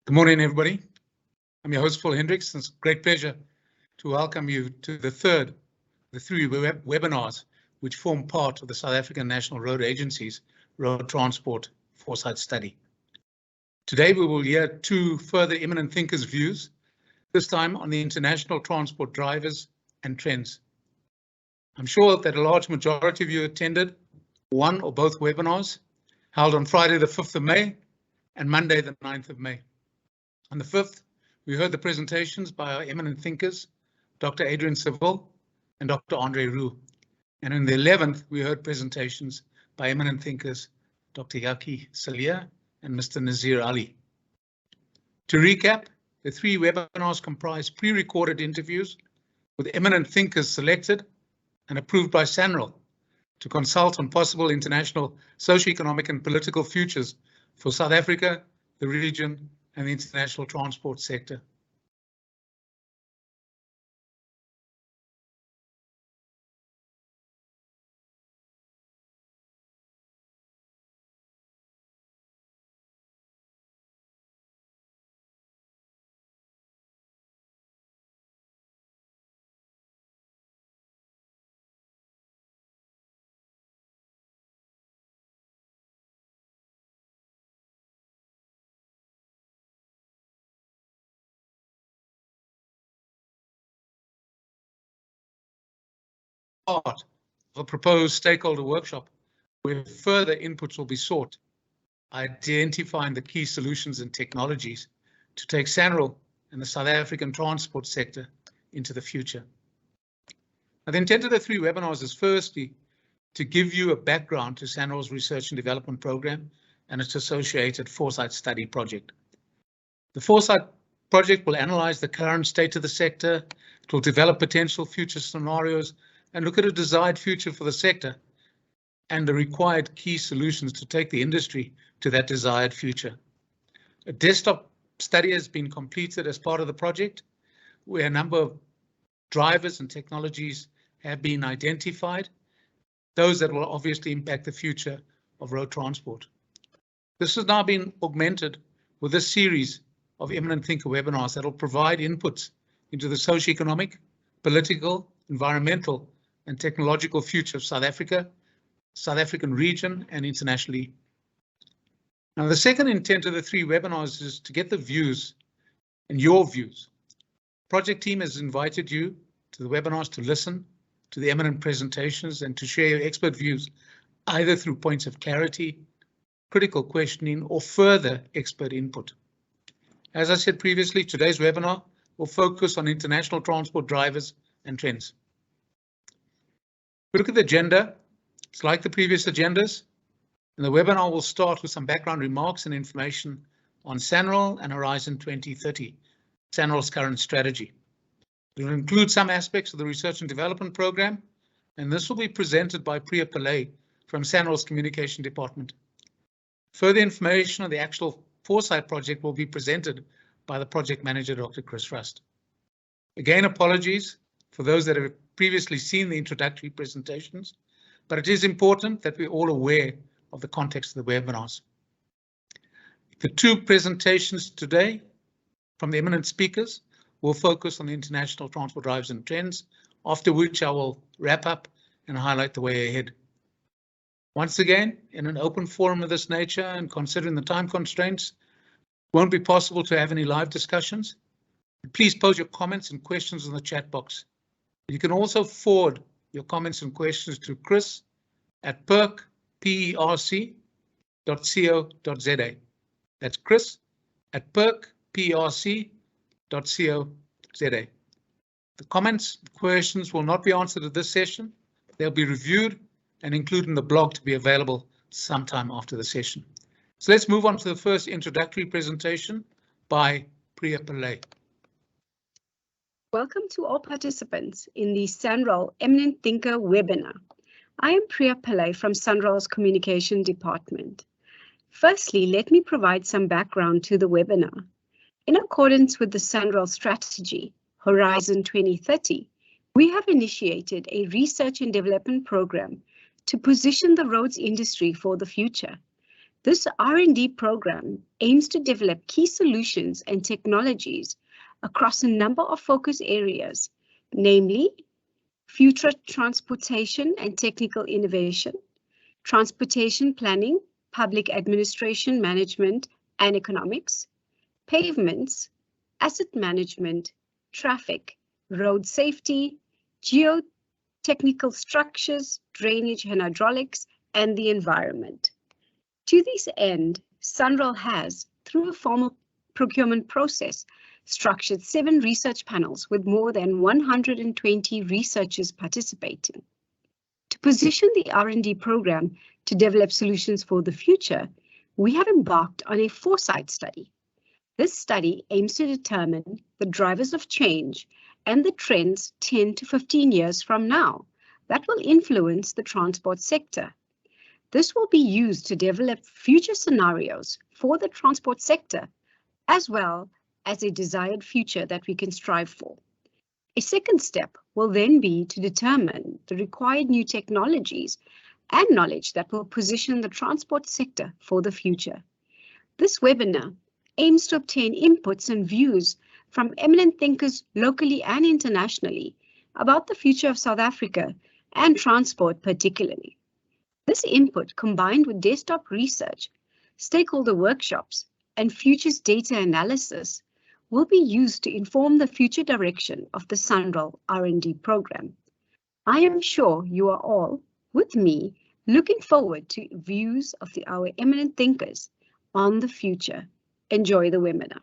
Good morning, everybody. I'm your host, Paul Hendricks, and it's a great pleasure to welcome you to the three webinars which form part of the South African National Road Agency's Road Transport Foresight Study. Today we will hear two further eminent thinkers' views, this time on the international transport drivers and trends. I'm sure that a large majority of you attended one or both webinars held on Friday the 5th of May and Monday the 9th of May. On the 5th, we heard the presentations by our eminent thinkers, Dr. Adrian Seville and Dr. Andre Roux. And on the 11th, we heard presentations by eminent thinkers, Dr. Yaki Salia and Mr. Nazir Ali. To recap, the three webinars comprise pre-recorded interviews with eminent thinkers selected and approved by SANRAL to consult on possible international socio-economic and political futures for South Africa, the region, and the international transport sector. Part of a proposed stakeholder workshop where further inputs will be sought, identifying the key solutions and technologies to take SANRAL and the South African transport sector into the future. Now, the intent of the three webinars is firstly to give you a background to SANRAL's research and development program and its associated Foresight study project. The Foresight project will analyze the current state of the sector, it will develop potential future scenarios and look at a desired future for the sector and the required key solutions to take the industry to that desired future. A desktop study has been completed as part of the project, where a number of drivers and technologies have been identified, those that will obviously impact the future of road transport. This has now been augmented with a series of eminent thinker webinars that will provide inputs into the socio-economic, political, environmental, and technological future of South Africa, South African region, and internationally. Now, the second intent of the three webinars is to get the views and your views. Project team has invited you to the webinars to listen to the eminent presentations and to share your expert views, either through points of clarity, critical questioning, or further expert input. As I said previously, today's webinar will focus on international transport drivers and trends. We look at the agenda. It's like the previous agendas, and the webinar will start with some background remarks and information on SANRAL and Horizon 2030, SANRAL's current strategy. It will include some aspects of the research and development program, and this will be presented by Priya Pillai from SANRAL's communication department. Further information on the actual Foresight project will be presented by the project manager, Dr. Chris Rust. Again, apologies for those that have previously seen the introductory presentations, but it is important that we're all aware of the context of the webinars. The two presentations today from the eminent speakers will focus on the international transport drivers and trends, after which I will wrap up and highlight the way ahead. Once again, in an open forum of this nature and considering the time constraints, it won't be possible to have any live discussions. Please post your comments and questions in the chat box. You can also forward your comments and questions to chris@perc.co.za. That's chris@perc.co.za. The comments and questions will not be answered at this session. They'll be reviewed and included in the blog to be available sometime after the session. So let's move on to the first introductory presentation by Priya Pillai. Welcome to all participants in the SANRAL Eminent Thinker webinar. I am Priya Pillai from SANRAL's Communication Department. Firstly, let me provide some background to the webinar. In accordance with the SANRAL strategy, Horizon 2030, we have initiated a research and development program to position the roads industry for the future. This R&D program aims to develop key solutions and technologies across a number of focus areas, namely future transportation and technical innovation, transportation planning, public administration management and economics, pavements, asset management, traffic, road safety, geotechnical structures, drainage and hydraulics, and the environment. To this end, SANRAL has, through a formal procurement process, structured 7 research panels with more than 120 researchers participating. To position the R&D program to develop solutions for the future, we have embarked on a Foresight study. This study aims to determine the drivers of change and the trends 10 to 15 years from now that will influence the transport sector. This will be used to develop future scenarios for the transport sector, as well as a desired future that we can strive for. A second step will then be to determine the required new technologies and knowledge that will position the transport sector for the future. This webinar aims to obtain inputs and views from eminent thinkers locally and internationally about the future of South Africa and transport particularly. This input, combined with desktop research, stakeholder workshops, and futures data analysis, will be used to inform the future direction of the SANRAL R&D program. I am sure you are all, with me, looking forward to views of our eminent thinkers on the future. Enjoy the webinar.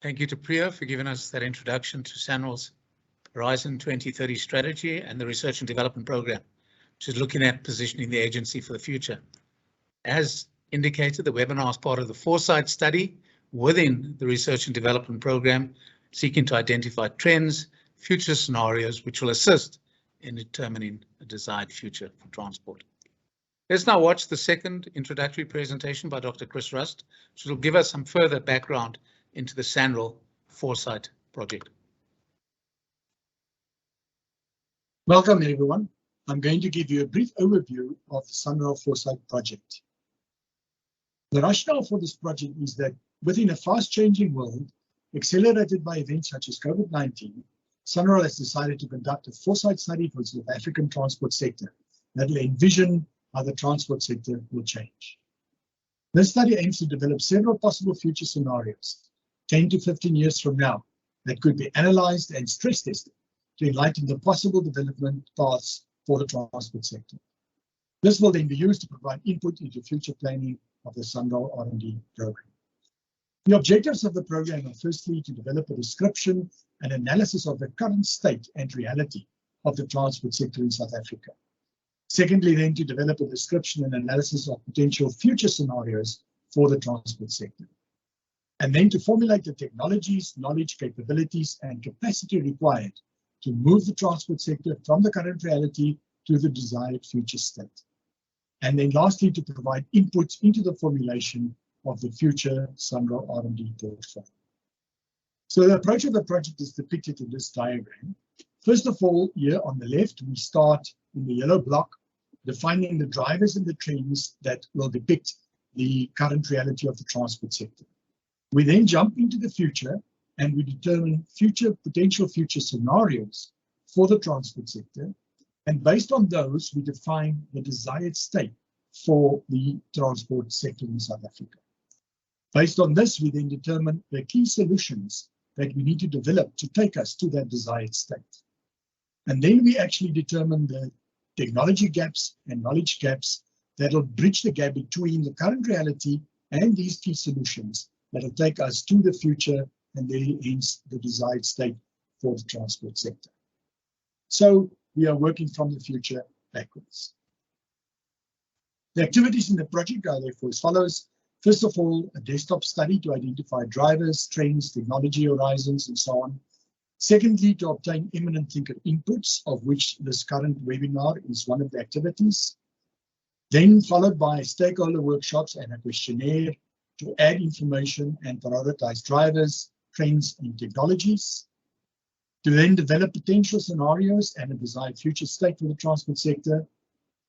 Thank you to Priya for giving us that introduction to SANRAL's Horizon 2030 strategy and the research and development program, which is looking at positioning the agency for the future. As indicated, the webinar is part of the Foresight study within the research and development program, seeking to identify trends, future scenarios, which will assist in determining a desired future for transport. Let's now watch the second introductory presentation by Dr. Chris Rust, which will give us some further background into the SANRAL Foresight project. Welcome everyone. I'm going to give you a brief overview of the SANRAL Foresight project. The rationale for this project is that within a fast-changing world, accelerated by events such as COVID-19, SANRAL has decided to conduct a foresight study for the South African transport sector that will envision how the transport sector will change. This study aims to develop several possible future scenarios, 10 to 15 years from now, that could be analyzed and stress tested to enlighten the possible development paths for the transport sector. This will then be used to provide input into future planning of the SANRAL R&D program. The objectives of the program are firstly to develop a description and analysis of the current state and reality of the transport sector in South Africa. Secondly, then to develop a description and analysis of potential future scenarios for the transport sector. And then to formulate the technologies, knowledge, capabilities, and capacity required to move the transport sector from the current reality to the desired future state. And then lastly, to provide input into the formulation of the future SANRAL R&D portfolio. So the approach of the project is depicted in this diagram. First of all, here on the left, we start in the yellow block, defining the drivers and the trends that will depict the current reality of the transport sector. We then jump into the future and we determine potential future scenarios for the transport sector. And based on those, we define the desired state for the transport sector in South Africa. Based on this, we then determine the key solutions that we need to develop to take us to that desired state. And then we actually determine the technology gaps and knowledge gaps that will bridge the gap between the current reality and these key solutions that will take us to the future and hence the desired state for the transport sector. So we are working from the future backwards. The activities in the project are therefore as follows. First of all, a desktop study to identify drivers, trends, technology horizons, and so on. Secondly, to obtain eminent thinker inputs, of which this current webinar is one of the activities. Then followed by stakeholder workshops and a questionnaire to add information and prioritize drivers, trends, and technologies. to then develop potential scenarios and a desired future state for the transport sector.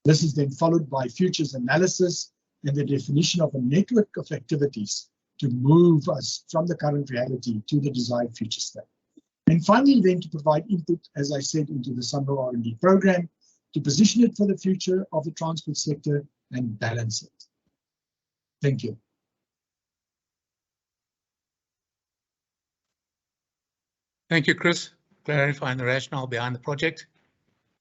This is then followed by futures analysis and the definition of a network of activities to move us from the current reality to the desired future state. And finally, then to provide input, as I said, into the SANRAL R&D program to position it for the future of the transport sector and balance it. Thank you. Thank you, Chris, clarifying the rationale behind the project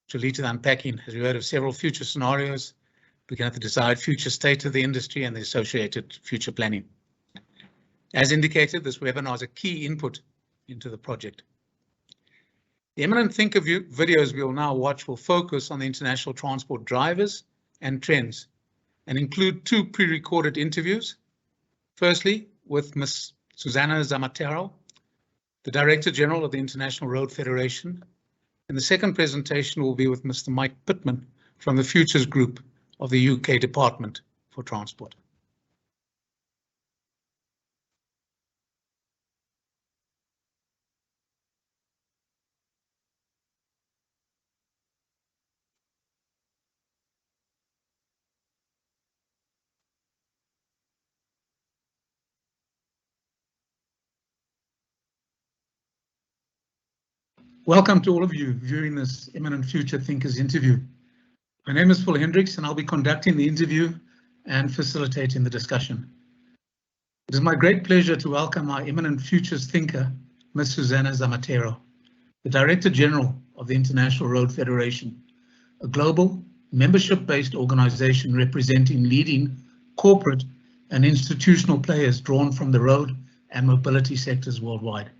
to lead to the unpacking, as we heard, of several future scenarios, looking at the desired future state of the industry and the associated future planning. As indicated, this webinar is a key input into the project. The Eminent Thinker videos we will now watch will focus on the international transport drivers and trends and include two pre-recorded interviews. Firstly, with Ms. Susanna Zamatero, the Director General of the International Road Federation, and the second presentation will be with Mr. Mike Pitman from the Futures Group of the UK Department for Transport. Welcome to all of you viewing this Eminent Future Thinkers interview. My name is Phil Hendricks and I'll be conducting the interview and facilitating the discussion. It is my great pleasure to welcome our Eminent Futures Thinker, Ms. Susanna Zamatero, the Director General of the International Road Federation, a global membership-based organization representing leading corporate and institutional players drawn from the road and mobility sectors worldwide.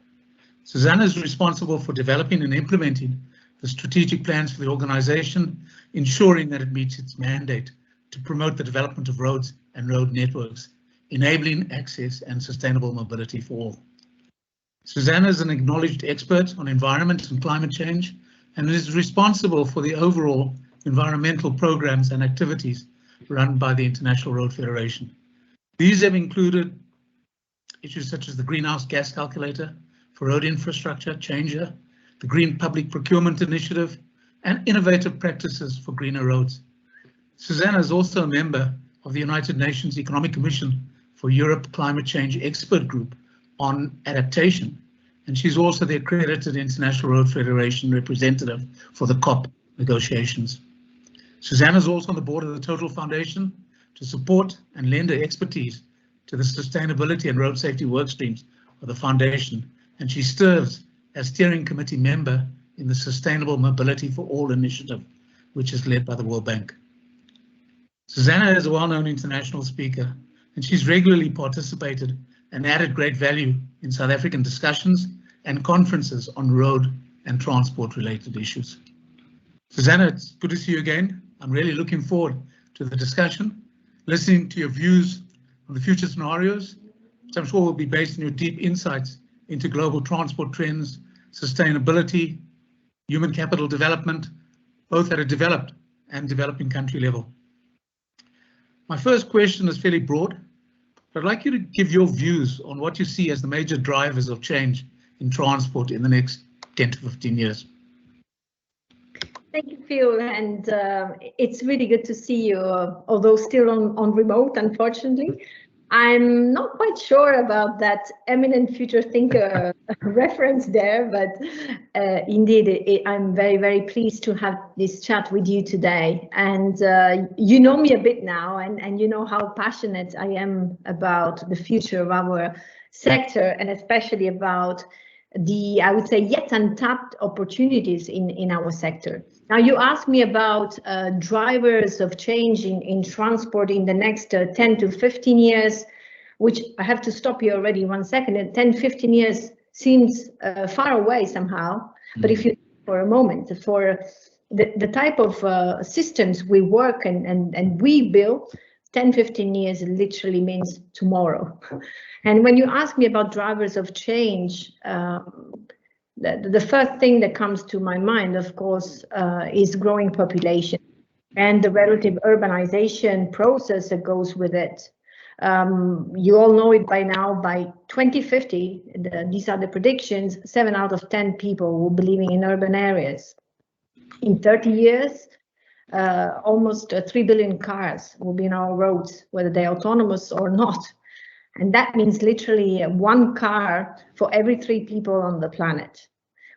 Susanna is responsible for developing and implementing the strategic plans for the organization, ensuring that it meets its mandate to promote the development of roads and road networks, enabling access and sustainable mobility for all. Susanna is an acknowledged expert on environment and climate change and is responsible for the overall environmental programs and activities run by the International Road Federation. These have included issues such as the greenhouse gas calculator for road infrastructure, Changer, the Green Public Procurement Initiative, and innovative practices for greener roads. Susanna is also a member of the United Nations Economic Commission for Europe Climate Change Expert Group on Adaptation, and she's also the accredited International Road Federation representative for the COP negotiations. Susanna is also on the board of the Total Foundation to support and lend her expertise to the sustainability and road safety work streams of the foundation, and she serves as steering committee member in the Sustainable Mobility for All initiative, which is led by the World Bank. Susanna is a well-known international speaker, and she's regularly participated and added great value in South African discussions and conferences on road and transport related issues. Susanna, it's good to see you again. I'm really looking forward to the discussion, listening to your views on the future scenarios, which I'm sure will be based on your deep insights into global transport trends, sustainability, human capital development, both at a developed and developing country level. My first question is fairly broad, but I'd like you to give your views on what you see as the major drivers of change in transport in the next 10 to 15 years. Thank you, Phil, and it's really good to see you, although still on remote, unfortunately. I'm not quite sure about that eminent future thinker reference there, but indeed, I'm very, very pleased to have this chat with you today. And you know me a bit now, and you know how passionate I am about the future of our sector, and especially about the, I would say, yet untapped opportunities in our sector. Now, you asked me about drivers of change in transport in the next 10 to 15 years, which I have to stop you already 1 second. 10, 15 years seems far away somehow, but if you for a moment, for the type of systems we work and we build, 10, 15 years literally means tomorrow. And when you ask me about drivers of change, the first thing that comes to my mind, of course, is growing population and the relative urbanization process that goes with it. You all know it by now. By 2050, these are the predictions, 7 out of 10 people will be living in urban areas. In 30 years, almost 3 billion cars will be in our roads, whether they're autonomous or not. And that means literally 1 car for every 3 people on the planet,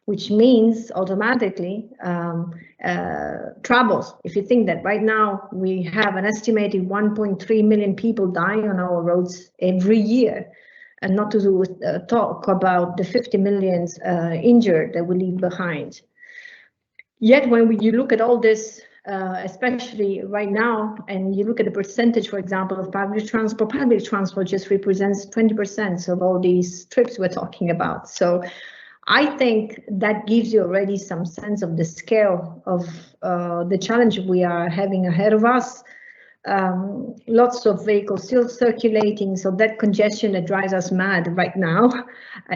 which means automatically troubles. If you think that right now we have an estimated 1.3 million people dying on our roads every year, and not to talk about the 50 million injured that we leave behind. Yet when you look at all this, especially right now, and you look at the percentage, for example, of public transport just represents 20% of all these trips we're talking about. So I think that gives you already some sense of the scale of the challenge we are having ahead of us. Lots of vehicles still circulating, so that congestion that drives us mad right now,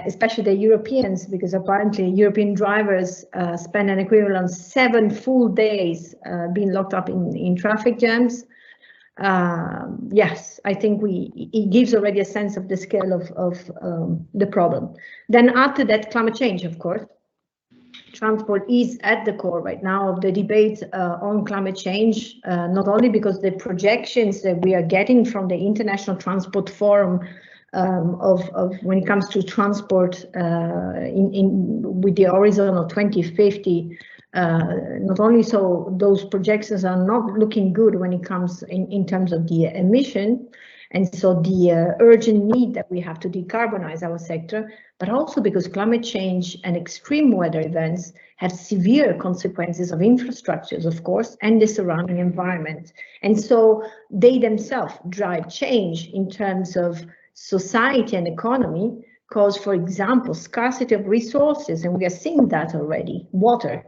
especially the Europeans, because apparently European drivers spend an equivalent of 7 full days being locked up in traffic jams. Yes, I think it gives already a sense of the scale of the problem. Then after that, climate change, of course. Transport is at the core right now of the debate on climate change, not only because the projections that we are getting from the International Transport Forum of when it comes to transport with the horizon of 2050, not only so those projections are not looking good when it comes in terms of the emission, and so the urgent need that we have to decarbonize our sector, but also because climate change and extreme weather events have severe consequences of infrastructures, of course, and the surrounding environment. And so they themselves drive change in terms of society and economy, cause, for example, scarcity of resources, and we are seeing that already. Water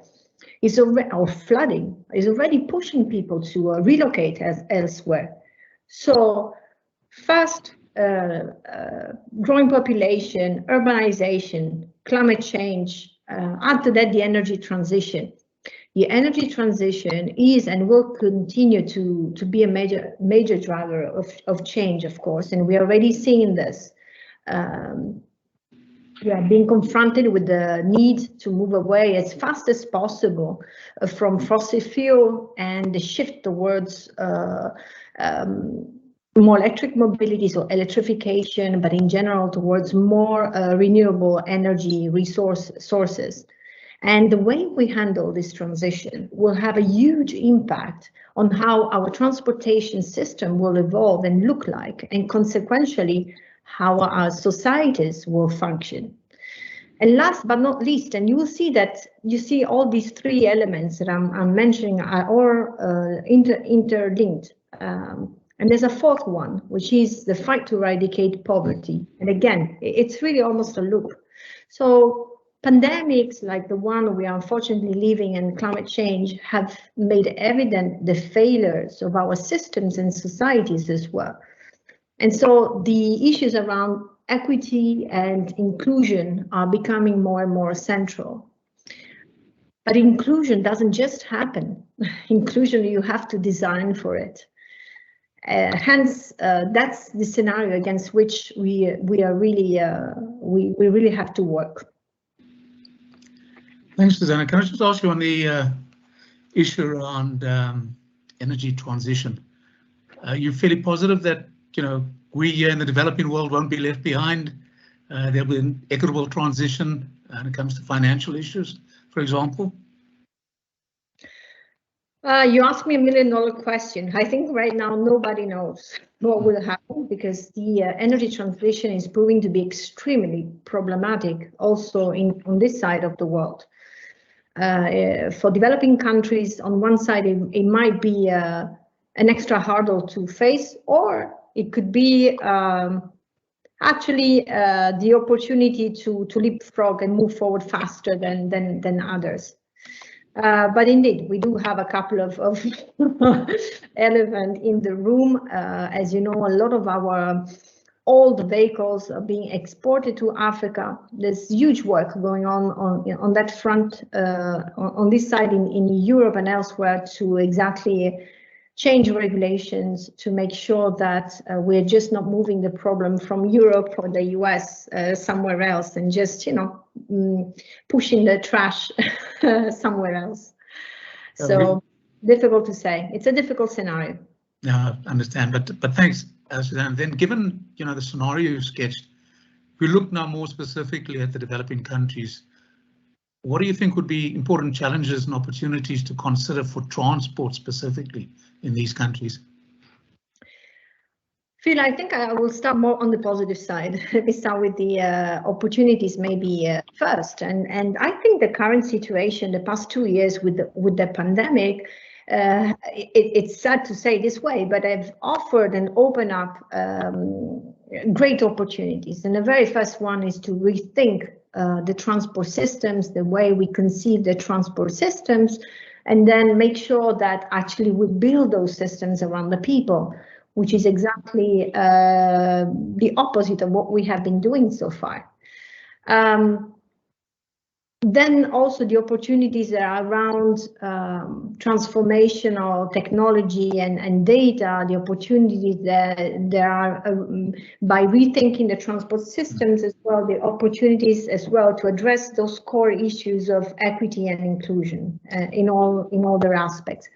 is already, or flooding is already pushing people to relocate elsewhere. So fast growing population, urbanization, climate change, after that the energy transition. The energy transition is and will continue to be a major driver of change, of course, and we are already seeing this. We are being confronted with the need to move away as fast as possible from fossil fuel and the shift towards more electric mobility, so electrification, but in general towards more renewable energy sources. And the way we handle this transition will have a huge impact on how our transportation system will evolve and look like, and consequentially how our societies will function. And last but not least, and you will see that you see all these 3 elements that I'm mentioning are all interlinked. And there's a 4th one, which is the fight to eradicate poverty. And again, it's really almost a loop. So pandemics like the one we are unfortunately living and climate change have made evident the failures of our systems and societies as well. And so the issues around equity and inclusion are becoming more and more central. But inclusion doesn't just happen. Inclusion, you have to design for it. Hence, that's the scenario against which we are really we really have to work. Thanks, Susanna. Can I just ask you on the issue around energy transition? You're fairly positive that we here in the developing world won't be left behind. There'll be an equitable transition when it comes to financial issues, for example. You asked me $1 million question. I think right now nobody knows what will happen because the energy transition is proving to be extremely problematic also on this side of the world. For developing countries, on one side, it might be an extra hurdle to face, or it could be actually the opportunity to leapfrog and move forward faster than others. But indeed, we do have a couple of elephants in the room. As you know, a lot of our old vehicles are being exported to Africa. There's huge work going on that front, on this side in Europe and elsewhere to exactly change regulations to make sure that we're just not moving the problem from Europe or the US somewhere else and just, pushing the trash somewhere else. So difficult to say. It's a difficult scenario. Yeah, I understand, but thanks, Suzanne. Then given, the scenario you sketched, we look now more specifically at the developing countries. What do you think would be important challenges and opportunities to consider for transport specifically in these countries? Phil, I think I will start more on the positive side. Let me start with the opportunities maybe first. And I think the current situation, the past 2 years with the pandemic, it's sad to say this way, but I've offered and opened up great opportunities. And the very first one is to rethink the transport systems, the way we conceive the transport systems, and then make sure that actually we build those systems around the people, which is exactly the opposite of what we have been doing so far. Then also the opportunities that are around transformational technology and data, the opportunities that there are by rethinking the transport systems as well, the opportunities as well to address those core issues of equity and inclusion in all their aspects.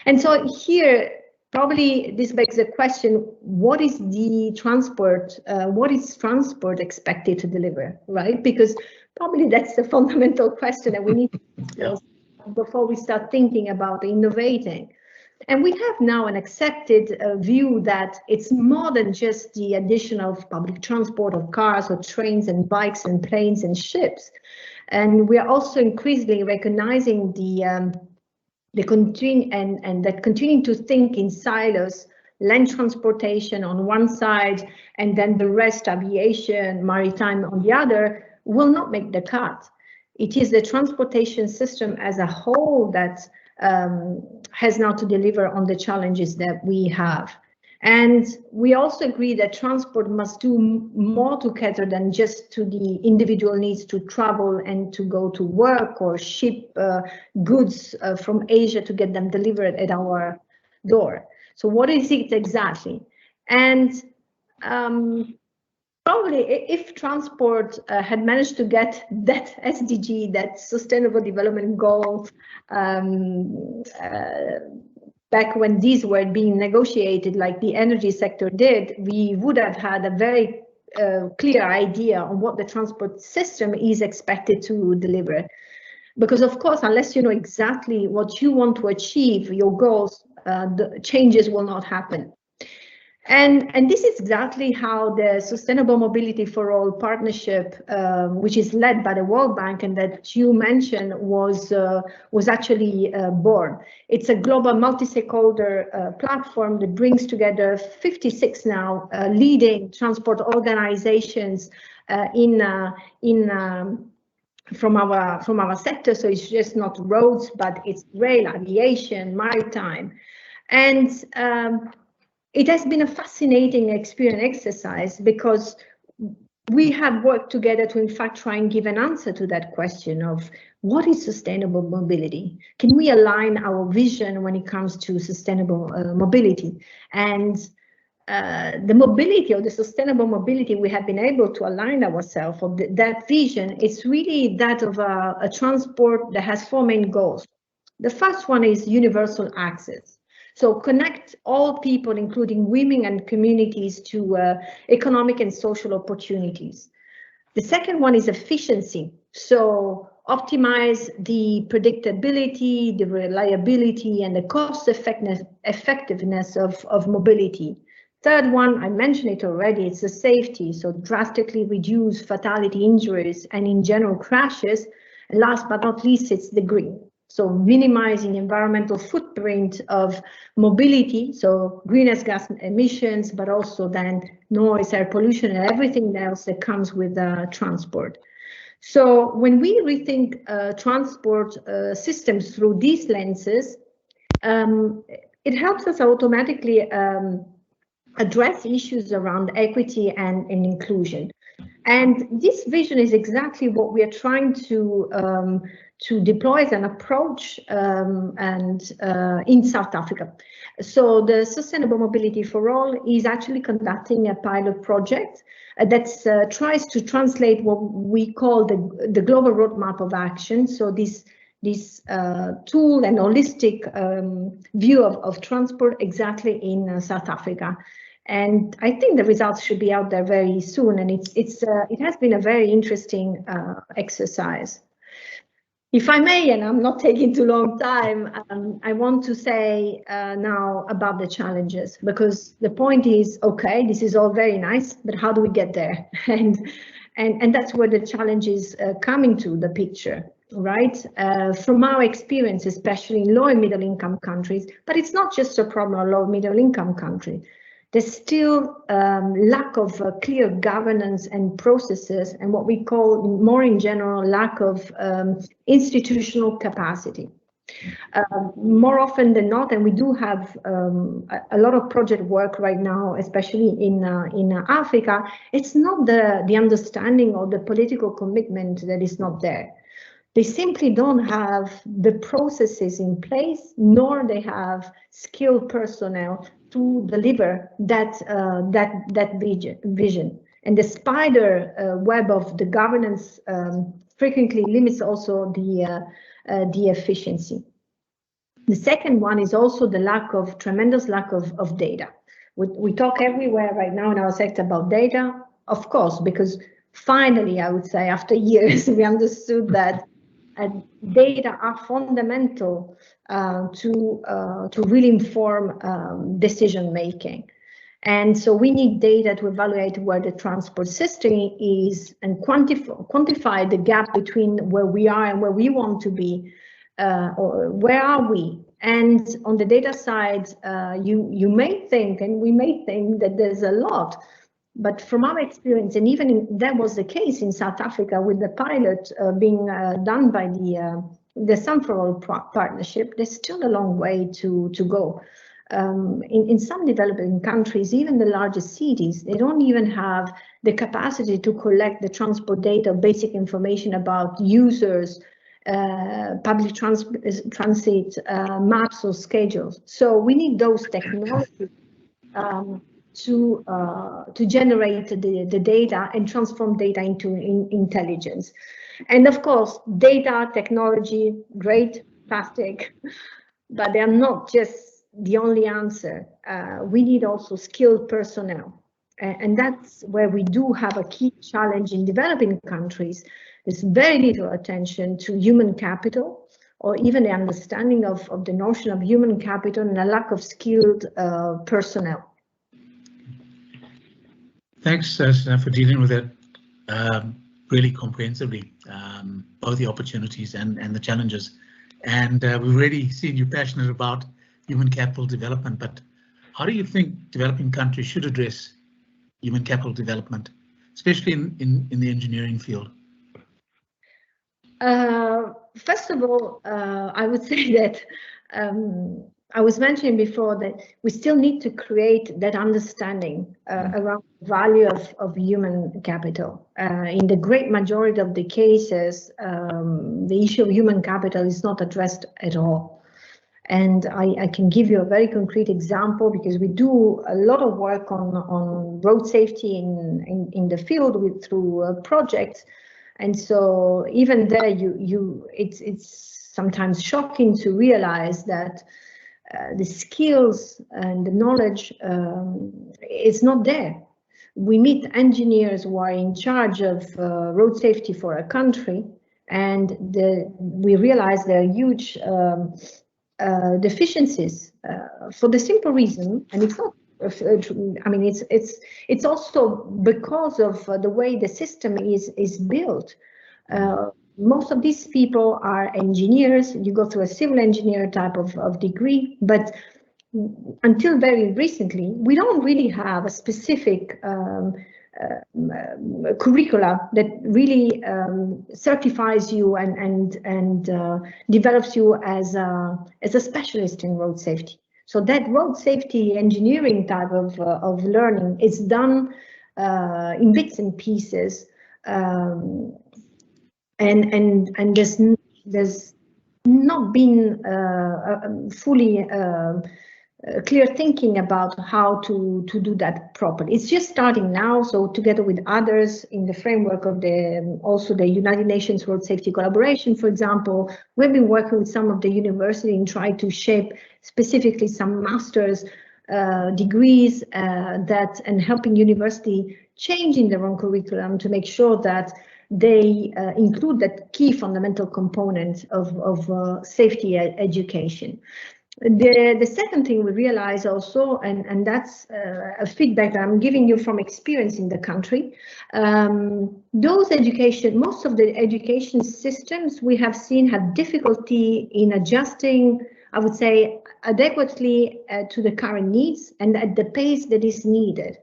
And so here, probably this begs the question, what is the transport, what is transport expected to deliver, right? Because probably that's the fundamental question that we need to ask before we start thinking about innovating. And we have now an accepted view that it's more than just the addition of public transport of cars or trains and bikes and planes and ships. And we are also increasingly recognizing continuing to think in silos, land transportation on one side, and then the rest, aviation, maritime on the other, will not make the cut. It is the transportation system as a whole that has now to deliver on the challenges that we have. And we also agree that transport must do more to cater than just to the individual needs to travel and to go to work or ship goods from Asia to get them delivered at our door. So what is it exactly? And probably if transport had managed to get that SDG, that Sustainable Development Goal, back when these were being negotiated like the energy sector did, we would have had a very clear idea on what the transport system is expected to deliver. Because of course, unless you know exactly what you want to achieve, your goals, the changes will not happen. And this is exactly how the Sustainable Mobility for All partnership, which is led by the World Bank and that you mentioned, was actually born. It's a global multi-stakeholder platform that brings together 56 now leading transport organizations from our sector. So it's just not roads, but it's rail, aviation, maritime, and it has been a fascinating experience exercise because we have worked together to in fact try and give an answer to that question of what is sustainable mobility? Can we align our vision when it comes to sustainable mobility? And the mobility or the sustainable mobility we have been able to align ourselves of that vision is really that of a transport that has 4 main goals. The first one is universal access. So connect all people, including women and communities, to economic and social opportunities. The second one is efficiency. So optimize the predictability, the reliability, and the cost effectiveness of mobility. Third one, I mentioned it already, it's the safety. So drastically reduce fatality injuries and in general crashes. And last but not least, it's the green. So minimizing environmental footprint of mobility, so greenhouse gas emissions, but also then noise, air pollution, and everything else that comes with transport. So when we rethink transport systems through these lenses, it helps us automatically address issues around equity and inclusion. And this vision is exactly what we are trying to deploy as an approach in South Africa. So the Sustainable Mobility for All is actually conducting a pilot project that tries to translate what we call the global roadmap of action. So this tool and holistic view of transport exactly in South Africa. And I think the results should be out there very soon. And it has been a very interesting exercise. If I may, and I'm not taking too long time, I want to say now about the challenges, because the point is, okay, this is all very nice, but how do we get there? And that's where the challenge is coming to the picture, right? From our experience, especially in low and middle income countries, but it's not just a problem of low and middle income countries. There's still lack of clear governance and processes, and what we call more in general lack of institutional capacity. More often than not, and we do have a lot of project work right now, especially in Africa, it's not the understanding or the political commitment that is not there. They simply don't have the processes in place, nor they have skilled personnel to deliver that vision. And the spider web of the governance frequently limits also the efficiency. The second one is also the tremendous lack of data. We talk everywhere right now in our sector about data, of course, because finally, I would say, after years, we understood that data are fundamental to really inform decision making. And so we need data to evaluate where the transport system is and quantify the gap between where we are and where we want to be, or where are we? And on the data side, you may think, and we may think, that there's a lot. But from our experience, and even that was the case in South Africa with the pilot being done by the SANRAL partnership, there's still a long way to go. In some developing countries, even the largest cities, they don't even have the capacity to collect the transport data, basic information about users, public transit maps or schedules. So we need those technologies to generate the data and transform data into intelligence. And of course, data, technology, great, fantastic, but they are not just the only answer. We need also skilled personnel. And that's where we do have a key challenge in developing countries. There's very little attention to human capital, or even the understanding of the notion of human capital, and a lack of skilled personnel. Thanks, Susanna, for dealing with it really comprehensively, both the opportunities and the challenges. And we've already seen you're passionate about human capital development, but how do you think developing countries should address human capital development, especially in the engineering field? First of all, I would say that I was mentioning before that we still need to create that understanding around the value of human capital. In the great majority of the cases, the issue of human capital is not addressed at all. And I can give you a very concrete example, because we do a lot of work on road safety in the field through projects. And so even there, it's sometimes shocking to realize that the skills and the knowledge is not there. We meet engineers who are in charge of road safety for a country, and we realize there are huge deficiencies for the simple reason, and it's not. I mean, it's also because of the way the system is built. Most of these people are engineers. You go through a civil engineer type of degree, but until very recently, we don't really have a specific curricula that really certifies you and develops you as a specialist in road safety. So that road safety engineering type of learning is done in bits and pieces, and there's not been fully clear thinking about how to do that properly. It's just starting now. So together with others in the framework of also the United Nations Road Safety Collaboration, for example, we've been working with some of the university and try to shape specifically some master's degrees and helping university changing their own curriculum to make sure that they include that key fundamental component of safety education. The second thing we realize also, and that's a feedback that I'm giving you from experience in the country, most of the education systems we have seen have difficulty in adjusting, I would say, adequately to the current needs and at the pace that is needed.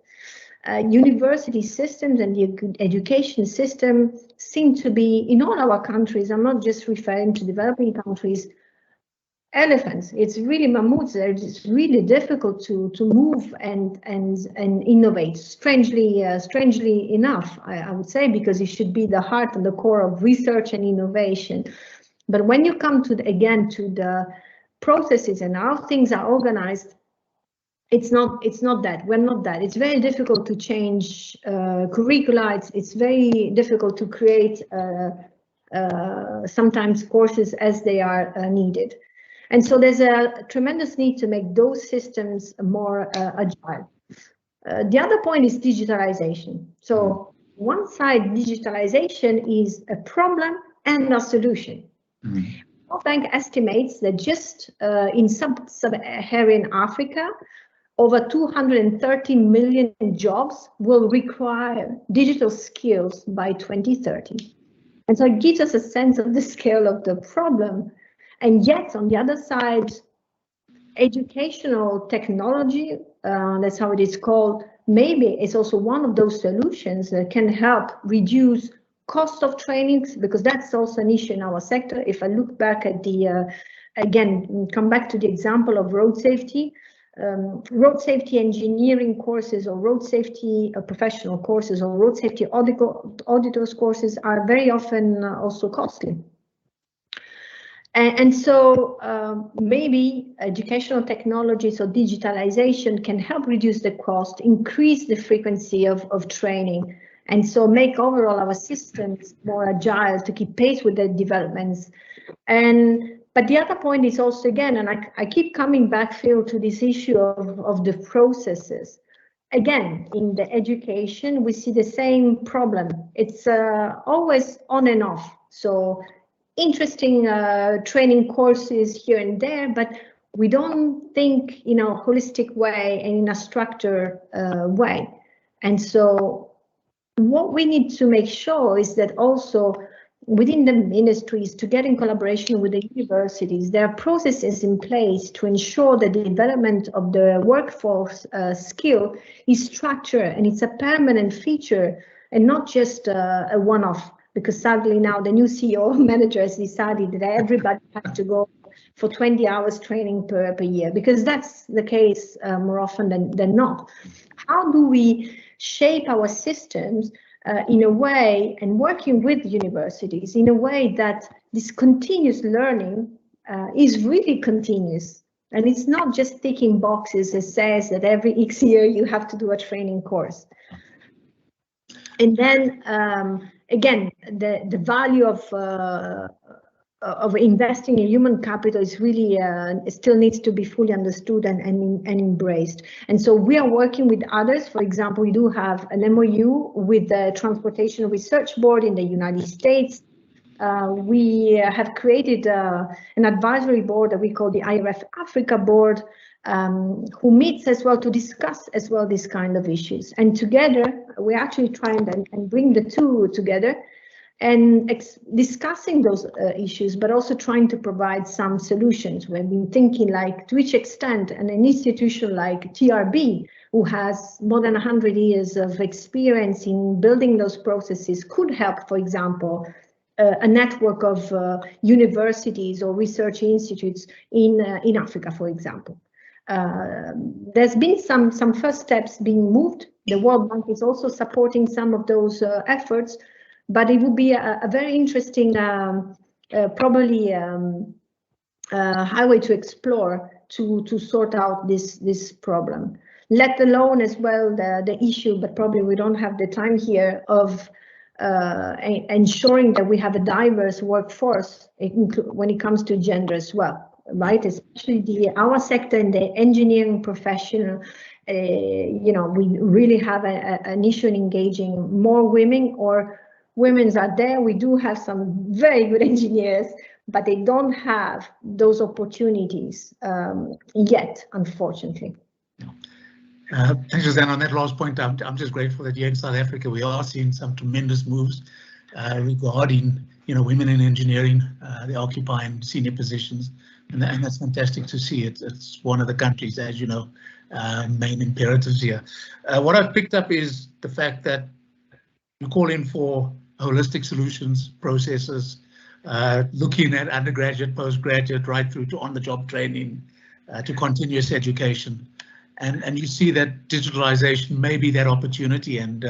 University systems and the education system seem to be, in all our countries, I'm not just referring to developing countries, elephants. It's really mammoths. It's really difficult to move and innovate. Strangely enough, I would say, because it should be the heart and the core of research and innovation. But when you come to the processes and how things are organized, it's not that. We're not that. It's very difficult to change curricula. It's very difficult to create sometimes courses as they are needed. And so there's a tremendous need to make those systems more agile. The other point is digitalization. So one side, digitalization is a problem and a solution. World Bank estimates that just in sub-Saharan Africa, over 230 million jobs will require digital skills by 2030. And so it gives us a sense of the scale of the problem. And yet, on the other side, educational technology, that's how it is called, maybe it's also one of those solutions that can help reduce cost of trainings, because that's also an issue in our sector. If I look back at again, come back to the example of road safety engineering courses or road safety professional courses or road safety auditors courses are very often also costly. And so maybe educational technologies or digitalization can help reduce the cost, increase the frequency of training, and so make overall our systems more agile to keep pace with the developments. But the other point is also, again, and I keep coming back, Phil, to this issue of the processes. Again, in the education, we see the same problem. It's always on and off. So interesting training courses here and there, but we don't think in a holistic way and in a structured way. And so what we need to make sure is that also within the ministries, to get in collaboration with the universities, there are processes in place to ensure that the development of the workforce skill is structured and it's a permanent feature and not just a one-off. Because sadly now the new CEO manager has decided that everybody has to go for 20 hours training per year, because that's the case more often than not. How do we shape our systems in a way, and working with universities in a way that this continuous learning is really continuous, and it's not just ticking boxes that says that every X year you have to do a training course. And then again, the value of investing in human capital is really still needs to be fully understood and embraced. And so we are working with others. For example, we do have an MOU with the Transportation Research Board in the United States. We have created an advisory board that we call the IRF Africa Board, who meets as well to discuss as well these kind of issues. And together, we're actually trying and bring the two together and discussing those issues, but also trying to provide some solutions. We've been thinking like to which extent an institution like TRB, who has more than 100 years of experience in building those processes, could help, for example, a network of universities or research institutes in Africa, for example. There's been some first steps being moved. The World Bank is also supporting some of those efforts, but it would be a very interesting, probably highway to explore to sort out this problem. Let alone as well the issue, but probably we don't have the time here, of ensuring that we have a diverse workforce when it comes to gender as well. Right, especially our sector in the engineering profession, we really have an issue in engaging more women, or women are there. We do have some very good engineers, but they don't have those opportunities yet, unfortunately. Thanks, Rosanna. On that last point, I'm just grateful that here in South Africa we are seeing some tremendous moves regarding women in engineering. They occupy senior positions. And that's fantastic to see. It's one of the countries, as you know, main imperatives here. What I've picked up is the fact that you call in for holistic solutions, processes, looking at undergraduate, postgraduate, right through to on-the-job training, to continuous education. And you see that digitalization may be that opportunity, and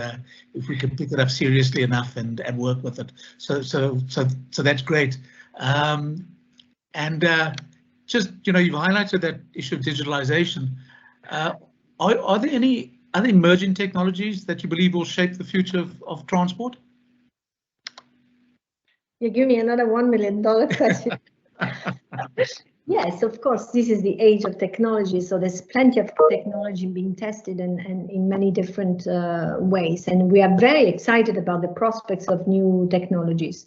if we can pick it up seriously enough and work with it, so that's great. Just, you've highlighted that issue of digitalization. Are there any other emerging technologies that you believe will shape the future of transport? You give me another $1 million question. Yes, of course, this is the age of technology, so there's plenty of technology being tested and in many different ways, and we are very excited about the prospects of new technologies.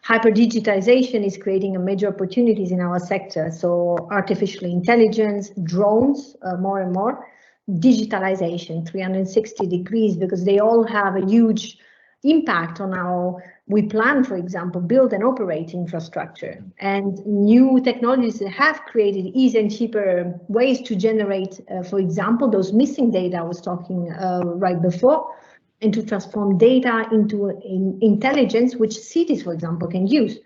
Hyperdigitization is creating a major opportunities in our sector, so artificial intelligence, drones, more and more, digitalization, 360 degrees, because they all have a huge impact on how we plan, for example, build and operate infrastructure. And new technologies have created easier and cheaper ways to generate, for example, those missing data I was talking right before, and to transform data into intelligence, which cities, for example, can use.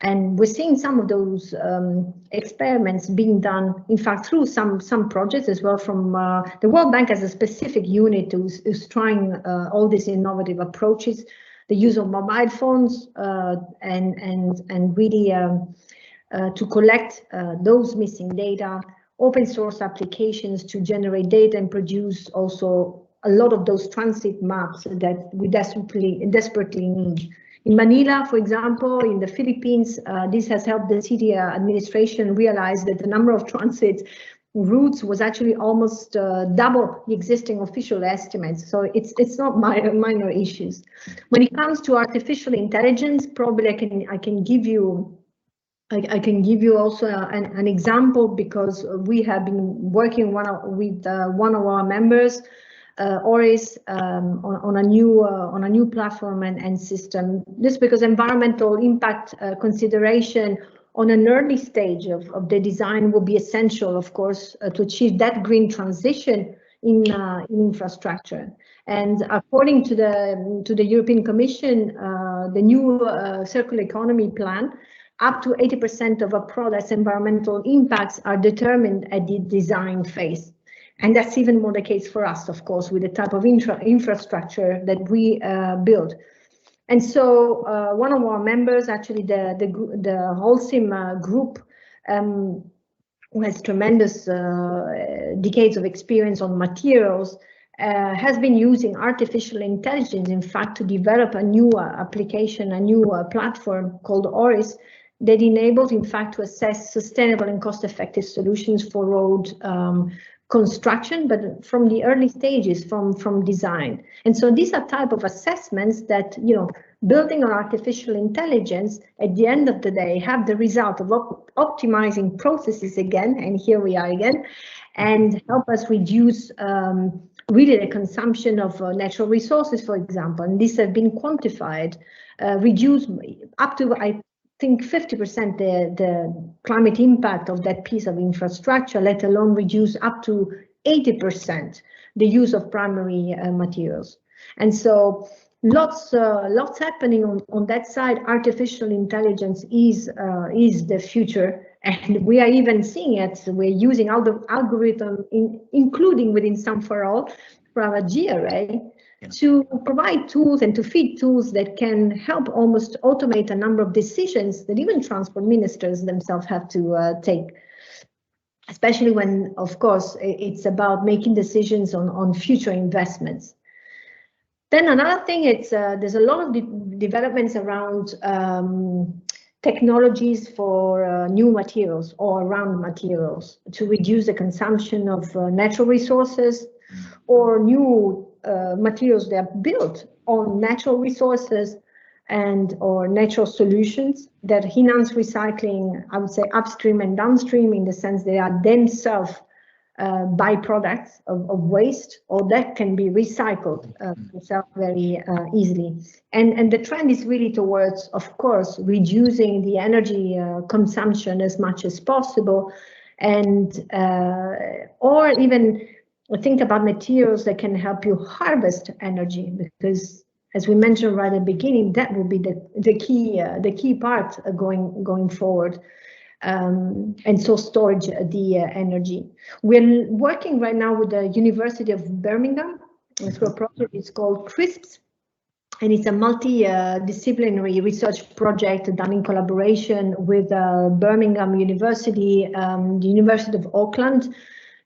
And we're seeing some of those experiments being done, in fact, through some projects as well from the World Bank as a specific unit who's trying all these innovative approaches, the use of mobile phones and really to collect those missing data, open source applications to generate data and produce also a lot of those transit maps that we desperately need. In Manila, for example, in the Philippines, this has helped the city administration realize that the number of transit routes was actually almost double the existing official estimates. So it's not minor issues. When it comes to artificial intelligence, probably I can give you also an example, because we have been working with one of our members, Oris, on a new platform and system. This because environmental impact consideration on an early stage of the design will be essential, of course, to achieve that green transition in infrastructure. And according to the European Commission, the new circular economy plan, up to 80% of a product's environmental impacts are determined at the design phase. And that's even more the case for us, of course, with the type of infrastructure that we build. And so one of our members, actually the Holcim group, who has tremendous decades of experience on materials, has been using artificial intelligence, in fact, to develop a new application, a new platform called Oris, that enables, in fact, to assess sustainable and cost-effective solutions for road construction, but from the early stages, from design. And so these are type of assessments that, building on artificial intelligence, at the end of the day, have the result of optimizing processes again, and here we are again, and help us reduce really the consumption of natural resources, for example. And these have been quantified, reduce up to, I think, 50% the climate impact of that piece of infrastructure, let alone reduce up to 80% the use of primary materials. And so lots happening on that side. Artificial intelligence is the future, And we are even seeing it. We're using all the algorithm, including within SANRAL for our GRA, to provide tools and to feed tools that can help almost automate a number of decisions that even transport ministers themselves have to take. Especially when, of course, it's about making decisions on future investments. Then another thing, there's a lot of developments around technologies for new materials or around materials to reduce the consumption of natural resources, or new materials that are built on natural resources and or natural solutions that enhance recycling, I would say upstream and downstream, in the sense they are themselves byproducts of waste, or that can be recycled very easily. And the trend is really towards, of course, reducing the energy consumption as much as possible, and or even think about materials that can help you harvest energy, because as we mentioned right at the beginning, that will be the key part going forward. And so storage the energy. We're working right now with the University of Birmingham through a project. It's called CRISPS, and it's a multidisciplinary research project done in collaboration with Birmingham University, the University of Auckland,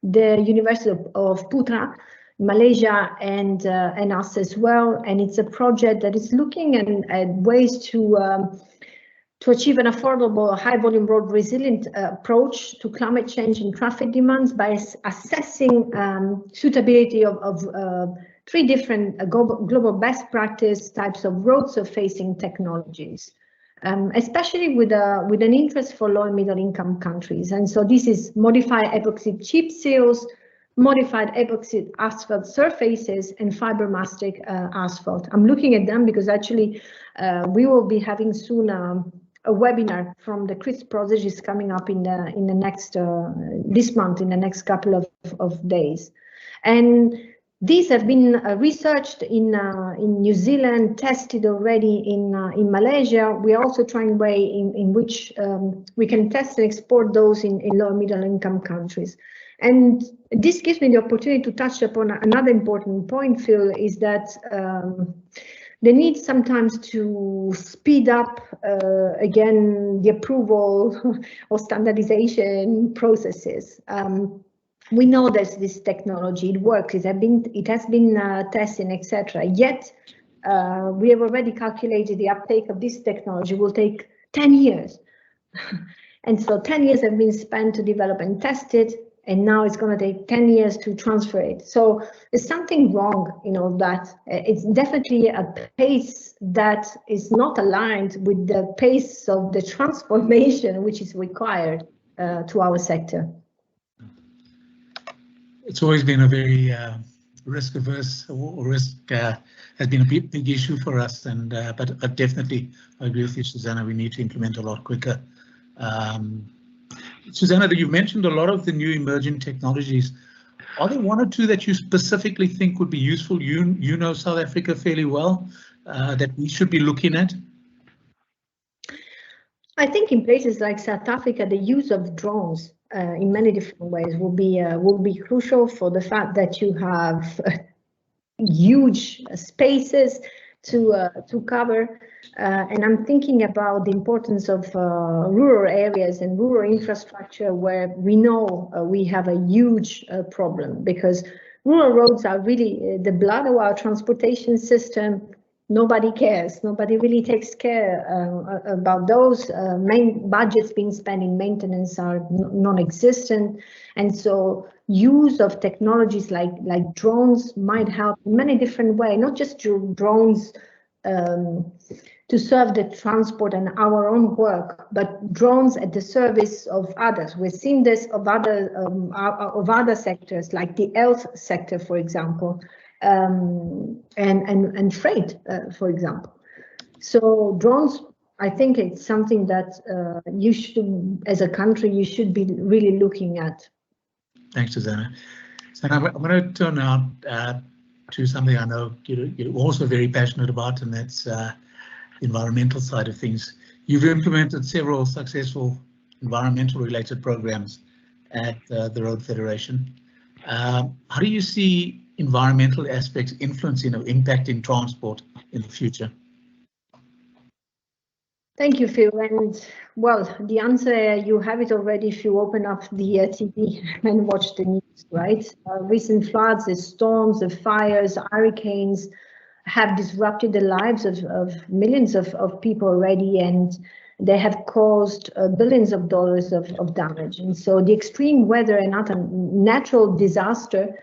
the University of Putra, Malaysia, and us as well. And it's a project that is looking at ways to achieve an affordable, high-volume road resilient approach to climate change and traffic demands by assessing suitability of 3 different global best practice types of road surfacing technologies, especially with an interest for low and middle income countries. And so this is modified epoxy chip seals, modified epoxy asphalt surfaces, and fiber mastic asphalt. I'm looking at them because actually we will be having soon a webinar from the CRISPS project is coming up in the next this month, in the next couple of days. And these have been researched in New Zealand, tested already in Malaysia. We are also trying way in which we can test and export those in low and middle income countries. And this gives me the opportunity to touch upon another important point, Phil, is that the need sometimes to speed up again the approval or standardization processes. We know that this technology, it works, it has been tested, etc. Yet we have already calculated the uptake of this technology will take 10 years. And so 10 years have been spent to develop and test it, and now it's going to take 10 years to transfer it. So there's something wrong in all that. It's definitely a pace that is not aligned with the pace of the transformation which is required to our sector. It's always been a very risk-averse, or risk has been a big issue for us, and but definitely I agree with you, Susanna. We need to implement a lot quicker. Susanna, you've mentioned a lot of the new emerging technologies. Are there 1 or 2 that you specifically think would be useful? You know South Africa fairly well, that we should be looking at? I think in places like South Africa, the use of drones in many different ways will be crucial, for the fact that you have huge spaces to cover, and I'm thinking about the importance of rural areas and rural infrastructure, where we know we have a huge problem, because rural roads are really the blood of our transportation system. Nobody cares. Nobody really takes care about those. Main budgets being spent in maintenance are non-existent, and so use of technologies like drones might help in many different ways. Not just drones to serve the transport and our own work, but drones at the service of others. We've seen this of other sectors, like the health sector, for example. And freight, for example. So drones, I think it's something that you should, as a country, you should be really looking at. Thanks, Susanna. So I'm going to turn now to something I know you're also very passionate about, and that's the environmental side of things. You've implemented several successful environmental related programs at the Road Federation. How do you see environmental aspects influencing or impacting transport in the future? Thank you, Phil. And well, the answer, you have it already if you open up the TV and watch the news, right? Recent floods, the storms, the fires, hurricanes have disrupted the lives of millions of people already, and they have caused billions of dollars of damage. And so the extreme weather and natural disaster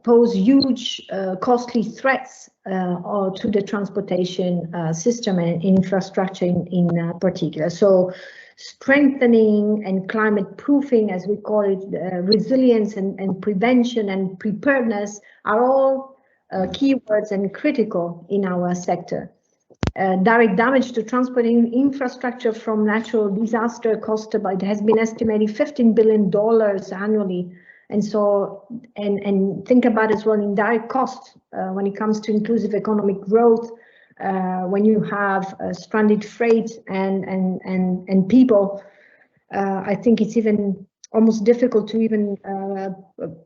pose huge costly threats to the transportation system and infrastructure in particular. So strengthening and climate proofing, as we call it, resilience and prevention and preparedness are all keywords and critical in our sector. Direct damage to transporting infrastructure from natural disaster has been estimated $15 billion annually. And so, and think about as well indirect costs when it comes to inclusive economic growth, when you have stranded freight and people. I think it's even almost difficult to even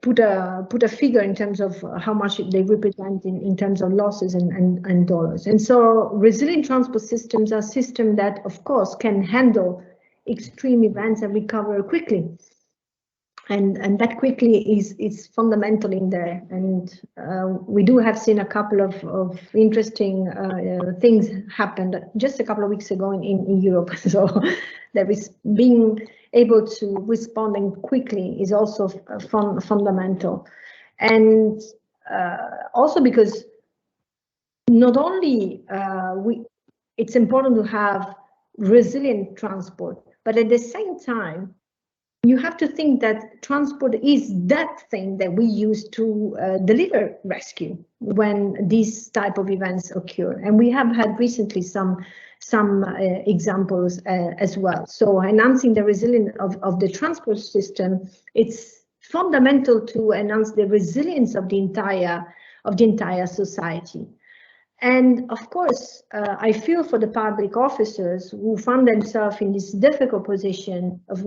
put a figure in terms of how much they represent in terms of losses and dollars. And so resilient transport systems are systems that, of course, can handle extreme events and recover quickly. And that quickly is fundamental in there. And we do have seen a couple of interesting things happened just a couple of weeks ago in Europe. So there is being able to respond quickly is also fundamental. And also because not only it's important to have resilient transport, but at the same time, you have to think that transport is that thing that we use to deliver rescue when these type of events occur. And we have had recently some examples as well. So enhancing the resilience of the transport system, it's fundamental to enhance the resilience of the entire society. And of course, I feel for the public officers who found themselves in this difficult position of,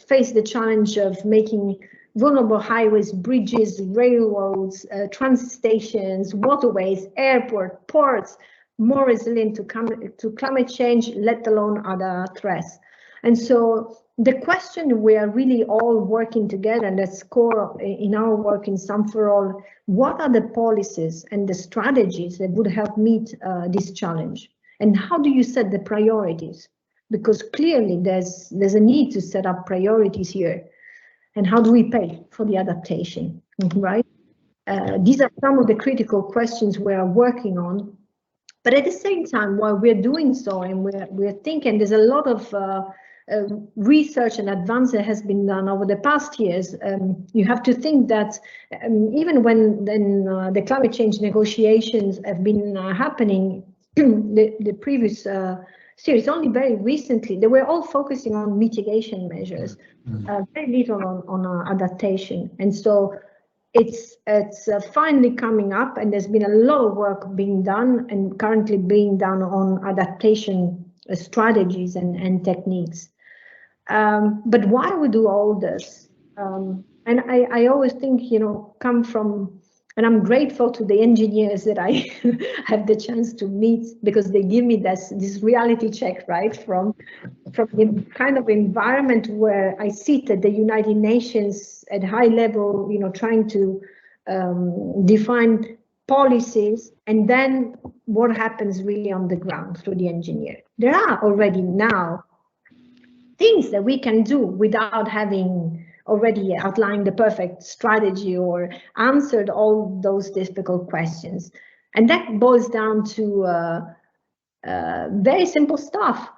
face the challenge of making vulnerable highways, bridges, railroads, transit stations, waterways, airport, ports more resilient to climate change, let alone other threats. And so the question we are really all working together, and that's core in our work in SANRAL, what are the policies and the strategies that would help meet this challenge? And how do you set the priorities? Because clearly there's a need to set up priorities here. And how do we pay for the adaptation, right? These are some of the critical questions we are working on. But at the same time, while we're doing so and we're thinking, there's a lot of research and advance that has been done over the past years. You have to think that even when the climate change negotiations have been happening, the previous series, only very recently, they were all focusing on mitigation measures, very little on adaptation. And so it's finally coming up, and there's been a lot of work being done and currently being done on adaptation strategies and techniques. But why we do all this? And I always think, come from, and I'm grateful to the engineers that I have the chance to meet, because they give me this reality check, right? From the kind of environment where I sit at the United Nations at high level, trying to define policies, and then what happens really on the ground through the engineer. There are already now things that we can do without having already outlined the perfect strategy or answered all those difficult questions. And that boils down to very simple stuff.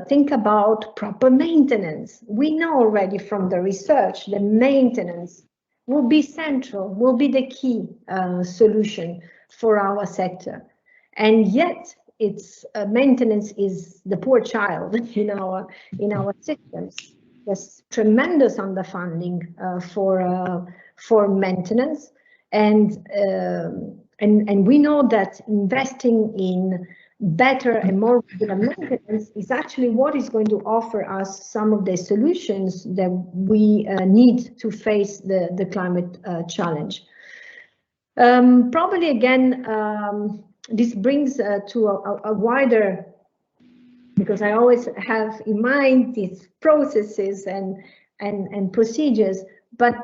Think about proper maintenance. We know already from the research that maintenance will be central, will be the key solution for our sector. And yet it's maintenance is the poor child in our systems. There's tremendous underfunding for maintenance, and we know that investing in better and more regular maintenance is actually what is going to offer us some of the solutions that we need to face the climate challenge. Probably again, this brings to a wider, because I always have in mind these processes and procedures, but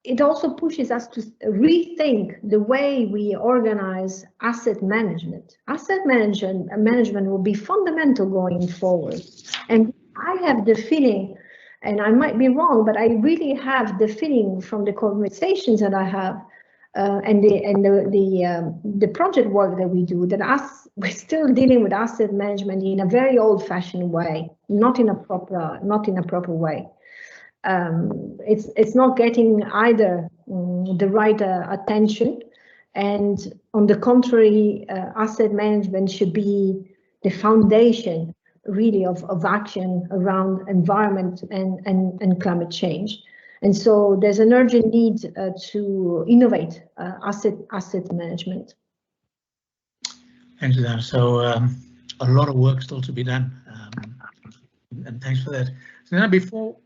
it also pushes us to rethink the way we organize asset management. Asset management will be fundamental going forward. And I have the feeling, and I might be wrong, but I really have the feeling from the conversations that I have and the project work that we do, that we're still dealing with asset management in a very old-fashioned way, not in a proper way. It's not getting either the right attention, and on the contrary, asset management should be the foundation really of action around environment and climate change. And so there's an urgent need to innovate asset management. Thanks, Susanna. So a lot of work still to be done, and thanks for that. Susanna, before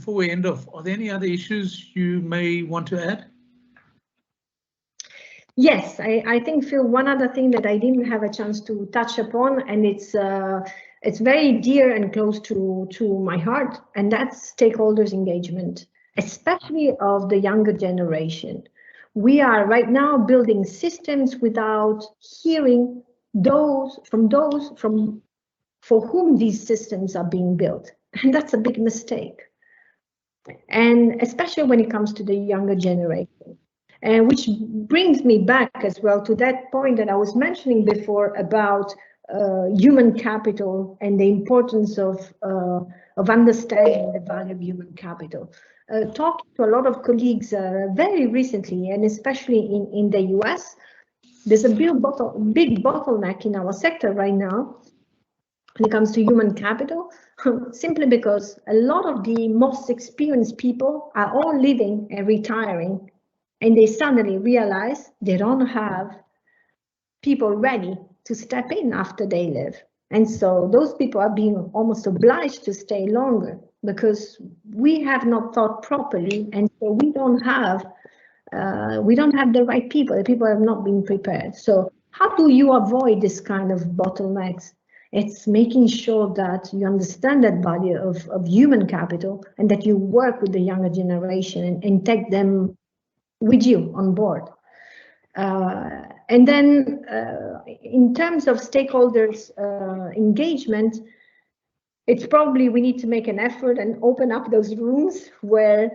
we end off, are there any other issues you may want to add? Yes, I think, Phil, one other thing that I didn't have a chance to touch upon, and it's very dear and close to my heart, and that's stakeholders engagement, especially of the younger generation. We are right now building systems without hearing for whom these systems are being built, and that's a big mistake. And especially when it comes to the younger generation. And which brings me back as well to that point that I was mentioning before about human capital and the importance of understanding the value of human capital. Talking to a lot of colleagues very recently, and especially in the US, there's a big bottleneck in our sector right now when it comes to human capital, simply because a lot of the most experienced people are all leaving and retiring, and they suddenly realize they don't have people ready to step in after they leave. And so those people are being almost obliged to stay longer because we have not thought properly, and so we don't have the right people. The people have not been prepared. So how do you avoid this kind of bottlenecks? It's making sure that you understand that value of human capital and that you work with the younger generation and take them with you on board. And then in terms of stakeholders engagement, it's probably we need to make an effort and open up those rooms where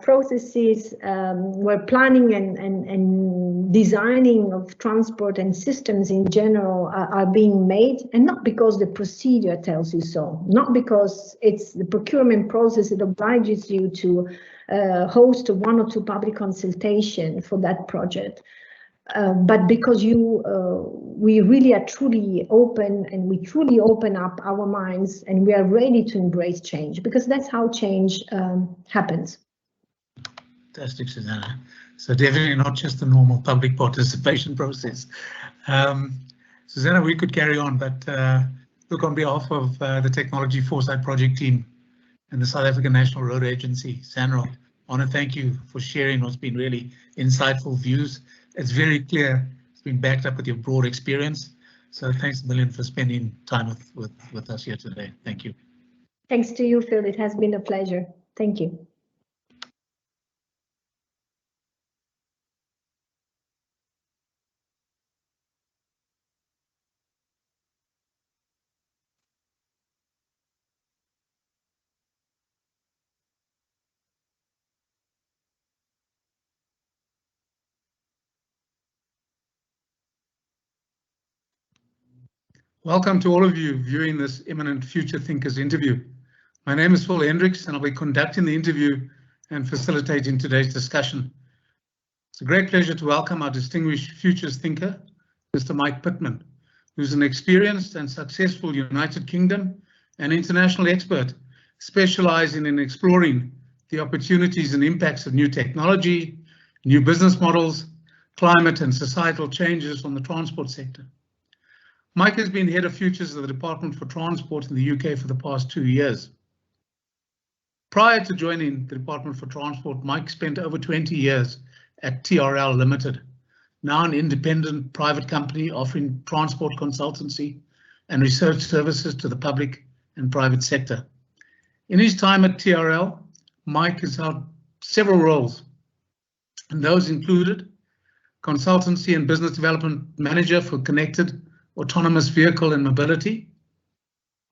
processes, where planning and designing of transport and systems in general are being made, and not because the procedure tells you so, not because it's the procurement process that obliges you to host 1 or 2 public consultation for that project, but because we really are truly open, and we truly open up our minds, and we are ready to embrace change, because that's how change happens. Fantastic, Susanna. So definitely not just the normal public participation process. Susanna, we could carry on, but look, on behalf of the Technology Foresight project team and the South African National Road Agency, SANRAL, I want to thank you for sharing what's been really insightful views. It's very clear, it's been backed up with your broad experience. So thanks a million for spending time with us here today. Thank you. Thanks to you, Phil. It has been a pleasure. Thank you. Welcome to all of you viewing this Eminent Future Thinkers interview. My name is Phil Hendricks, and I'll be conducting the interview and facilitating today's discussion. It's a great pleasure to welcome our distinguished futures thinker, Mr. Mike Pitman, who's an experienced and successful United Kingdom and international expert, specializing in exploring the opportunities and impacts of new technology, new business models, climate and societal changes on the transport sector. Mike has been head of futures of the Department for Transport in the UK for the past 2 years. Prior to joining the Department for Transport, Mike spent over 20 years at TRL Limited, now an independent private company offering transport consultancy and research services to the public and private sector. In his time at TRL, Mike has held several roles, and those included consultancy and business development manager for connected autonomous vehicle and mobility,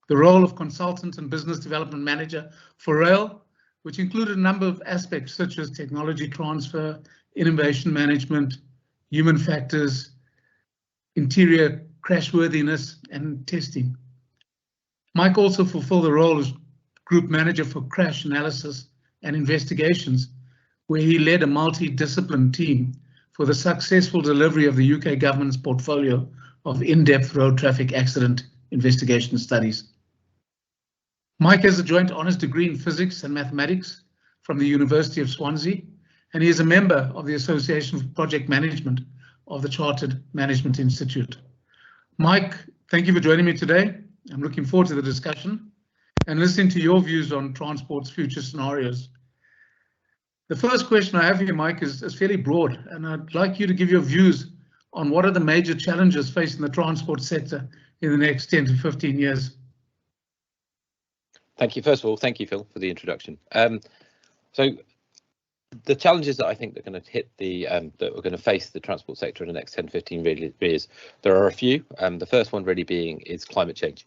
the role of consultant and business development manager for rail, which included a number of aspects such as technology transfer, innovation management, human factors, interior crashworthiness and testing. Mike also fulfilled the role as group manager for crash analysis and investigations, where he led a multidisciplinary team for the successful delivery of the UK government's portfolio of in-depth road traffic accident investigation studies. Mike has a joint honours degree in physics and mathematics from the University of Swansea, and he is a member of the Association for Project Management of the Chartered Management Institute. Mike, thank you for joining me today. I'm looking forward to the discussion and listening to your views on transport's future scenarios. The first question I have here, Mike, is fairly broad, and I'd like you to give your views on what are the major challenges facing the transport sector in the next 10 to 15 years. Thank you. First of all, thank you, Phil, for the introduction. So the challenges that I think that are going to hit that we're going to face the transport sector in the next 10 to 15 years, there are a few. The first one really being is climate change.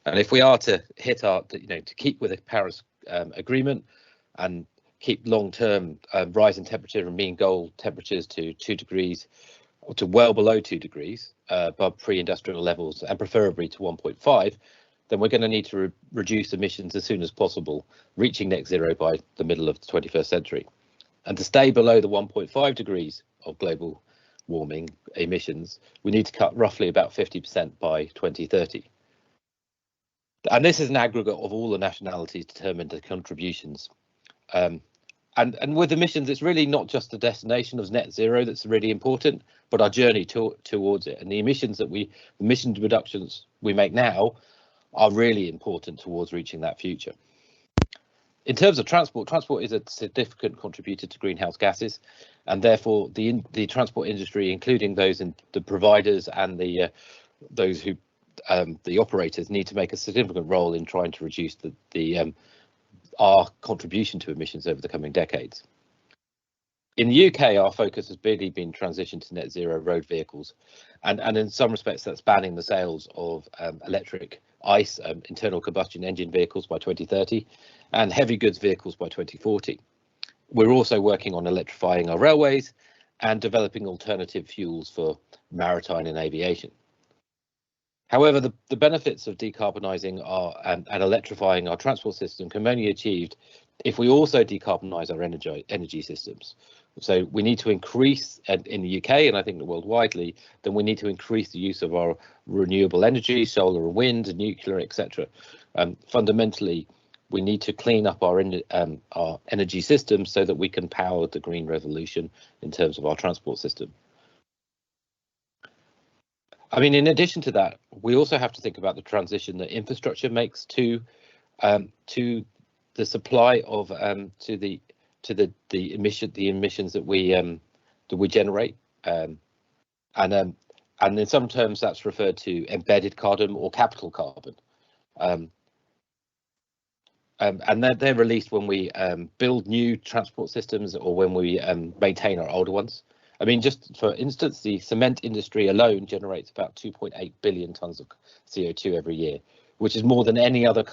And if we are to hit our, to keep with the Paris Agreement and keep long-term rise in temperature and mean goal temperatures to 2 degrees or to well below 2 degrees above pre-industrial levels and preferably to 1.5, then we're going to need to reduce emissions as soon as possible, reaching net zero by the middle of the 21st century. And to stay below the 1.5 degrees of global warming emissions, we need to cut roughly about 50% by 2030. And this is an aggregate of all the nationalities determined the contributions. And with emissions, it's really not just the destination of net zero that's really important, but our journey towards it. And the emissions reductions we make now are really important towards reaching that future. In terms of transport is a significant contributor to greenhouse gases, and therefore the transport industry, including those in the providers and those who the operators, need to make a significant role in trying to reduce our contribution to emissions over the coming decades. In the UK, our focus has really been transition to net zero road vehicles, and in some respects that's banning the sales of electric ICE, internal combustion engine vehicles by 2030, and heavy goods vehicles by 2040. We're also working on electrifying our railways and developing alternative fuels for maritime and aviation. However, the benefits of decarbonising and electrifying our transport system can only be achieved if we also decarbonise our energy systems. So we need to increase in the UK, and I think worldwide, then we need to increase the use of our renewable energy, solar and wind, and nuclear, etc. Fundamentally, we need to clean up our energy system so that we can power the green revolution in terms of our transport system. I mean, in addition to that, we also have to think about the transition that infrastructure makes to the supply of to the emissions that we generate, and in some terms that's referred to embedded carbon or capital carbon, and they're released when we build new transport systems or when we maintain our older ones. I mean, just for instance, the cement industry alone generates about 2.8 billion tons of CO2 every year, which is more than any other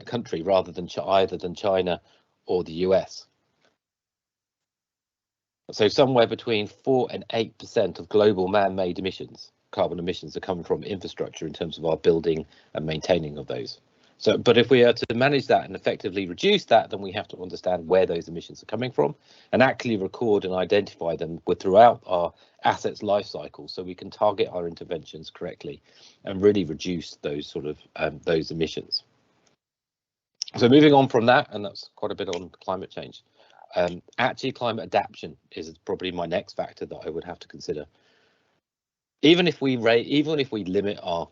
country rather than either than China or the US. So somewhere between 4 and 8% of global man-made emissions, carbon emissions, are coming from infrastructure in terms of our building and maintaining of those. So, but if we are to manage that and effectively reduce that, then we have to understand where those emissions are coming from and actually record and identify them throughout our assets life cycle, so we can target our interventions correctly and really reduce those sort of those emissions. So moving on from that, and that's quite a bit on climate change. Actually, climate adaptation is probably my next factor that I would have to consider. even if we limit our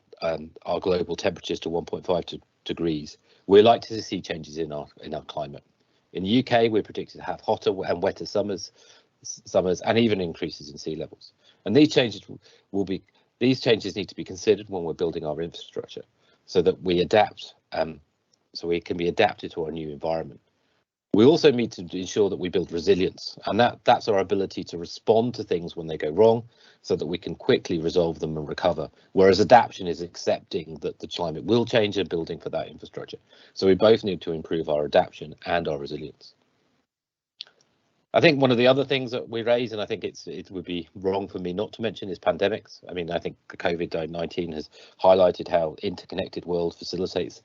global temperatures to 1.5 degrees, we're likely to see changes in our climate. In the UK, we're predicted to have hotter and wetter summers, and even increases in sea levels. And these changes need to be considered when we're building our infrastructure, so that we adapt, so we can be adapted to our new environment. We also need to ensure that we build resilience, and that's our ability to respond to things when they go wrong, so that we can quickly resolve them and recover. Whereas adaptation is accepting that the climate will change and building for that infrastructure. So we both need to improve our adaptation and our resilience. I think one of the other things that we raise, and I think it would be wrong for me not to mention, is pandemics. I mean, I think the COVID-19 has highlighted how interconnected world facilitates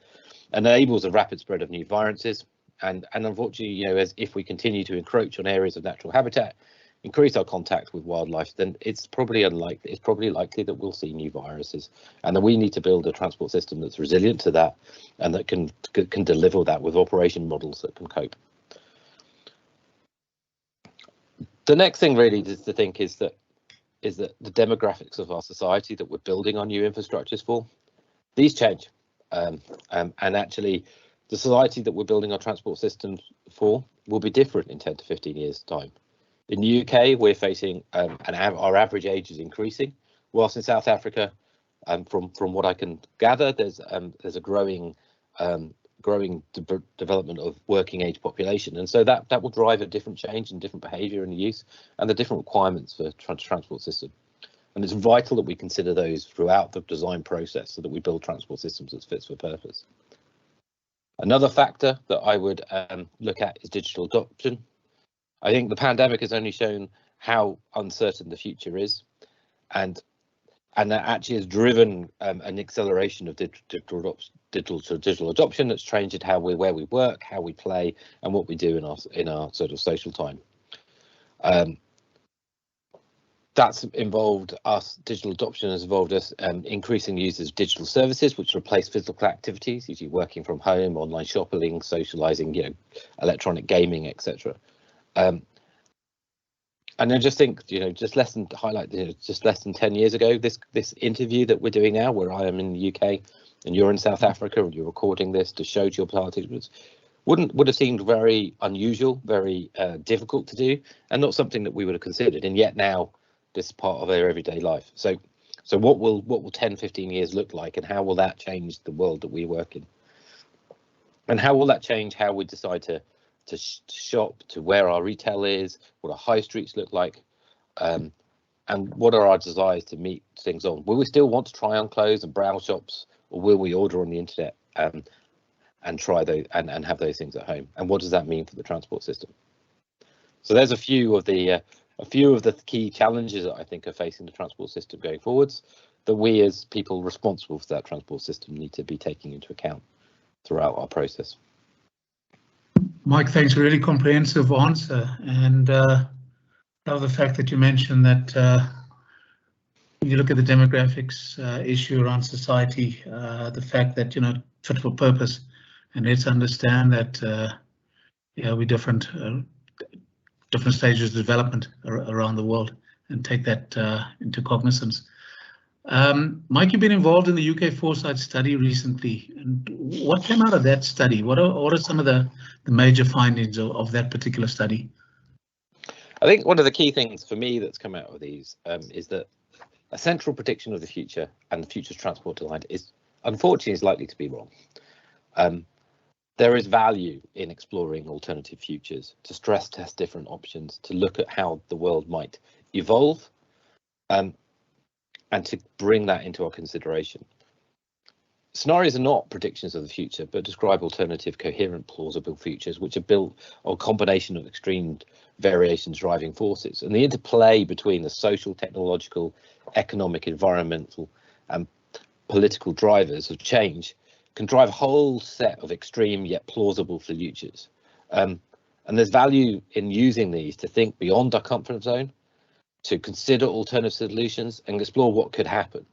and enables a rapid spread of new viruses. And unfortunately, you know, as if we continue to encroach on areas of natural habitat, increase our contact with wildlife, then it's probably likely that we'll see new viruses, and that we need to build a transport system that's resilient to that, and that can deliver that with operation models that can cope. The next thing really to think is that the demographics of our society that we're building our new infrastructures for, these change, and actually the society that we're building our transport systems for will be different in 10 to 15 years time. In the UK, we're facing our average age is increasing, whilst in South Africa, from what I can gather, there's a growing development of working age population, and so that will drive a different change in different behaviour and use, and the different requirements for transport system. And it's vital that we consider those throughout the design process, so that we build transport systems that fits for purpose. Another factor that I would look at is digital adoption. I think the pandemic has only shown how uncertain the future is, and that actually has driven an acceleration of digital adoption that's changed where we work, how we play, and what we do in our sort of social time. Digital adoption has involved us increasing the use of digital services which replace physical activities, usually working from home, online shopping, socializing, you know, electronic gaming, etc. And I just think, you know, just less than 10 years ago, this interview that we're doing now, where I am in the UK and you're in South Africa and you're recording this to show to your participants, would have seemed very unusual, very difficult to do, and not something that we would have considered. And yet now, this is part of our everyday life. So what will 10, 15 years look like, and how will that change the world that we work in? And how will that change how we decide to shop, to where our retail is, what our high streets look like, and what are our desires to meet things on? Will we still want to try on clothes and browse shops, or will we order on the internet and try those and have those things at home? And what does that mean for the transport system? So there's a few of the key challenges that I think are facing the transport system going forwards, that we as people responsible for that transport system need to be taking into account throughout our process. Mike, thanks for a really comprehensive answer, and love the fact that you mentioned that when you look at the demographics issue around society, the fact that, you know, fit for purpose, and let's understand that yeah, we're different stages of development around the world, and take that into cognizance. Mike, you've been involved in the UK Foresight study recently, and what came out of that study? What are some of the major findings of that particular study? I think one of the key things for me that's come out of these is that a central prediction of the future and the future's transport design is, unfortunately, likely to be wrong. There is value in exploring alternative futures, to stress test different options, to look at how the world might evolve, and to bring that into our consideration. Scenarios are not predictions of the future, but describe alternative, coherent, plausible futures which are built on a combination of extreme variations driving forces, and the interplay between the social, technological, economic, environmental, and political drivers of change can drive a whole set of extreme yet plausible futures. And there's value in using these to think beyond our comfort zone, to consider alternative solutions and explore what could happen.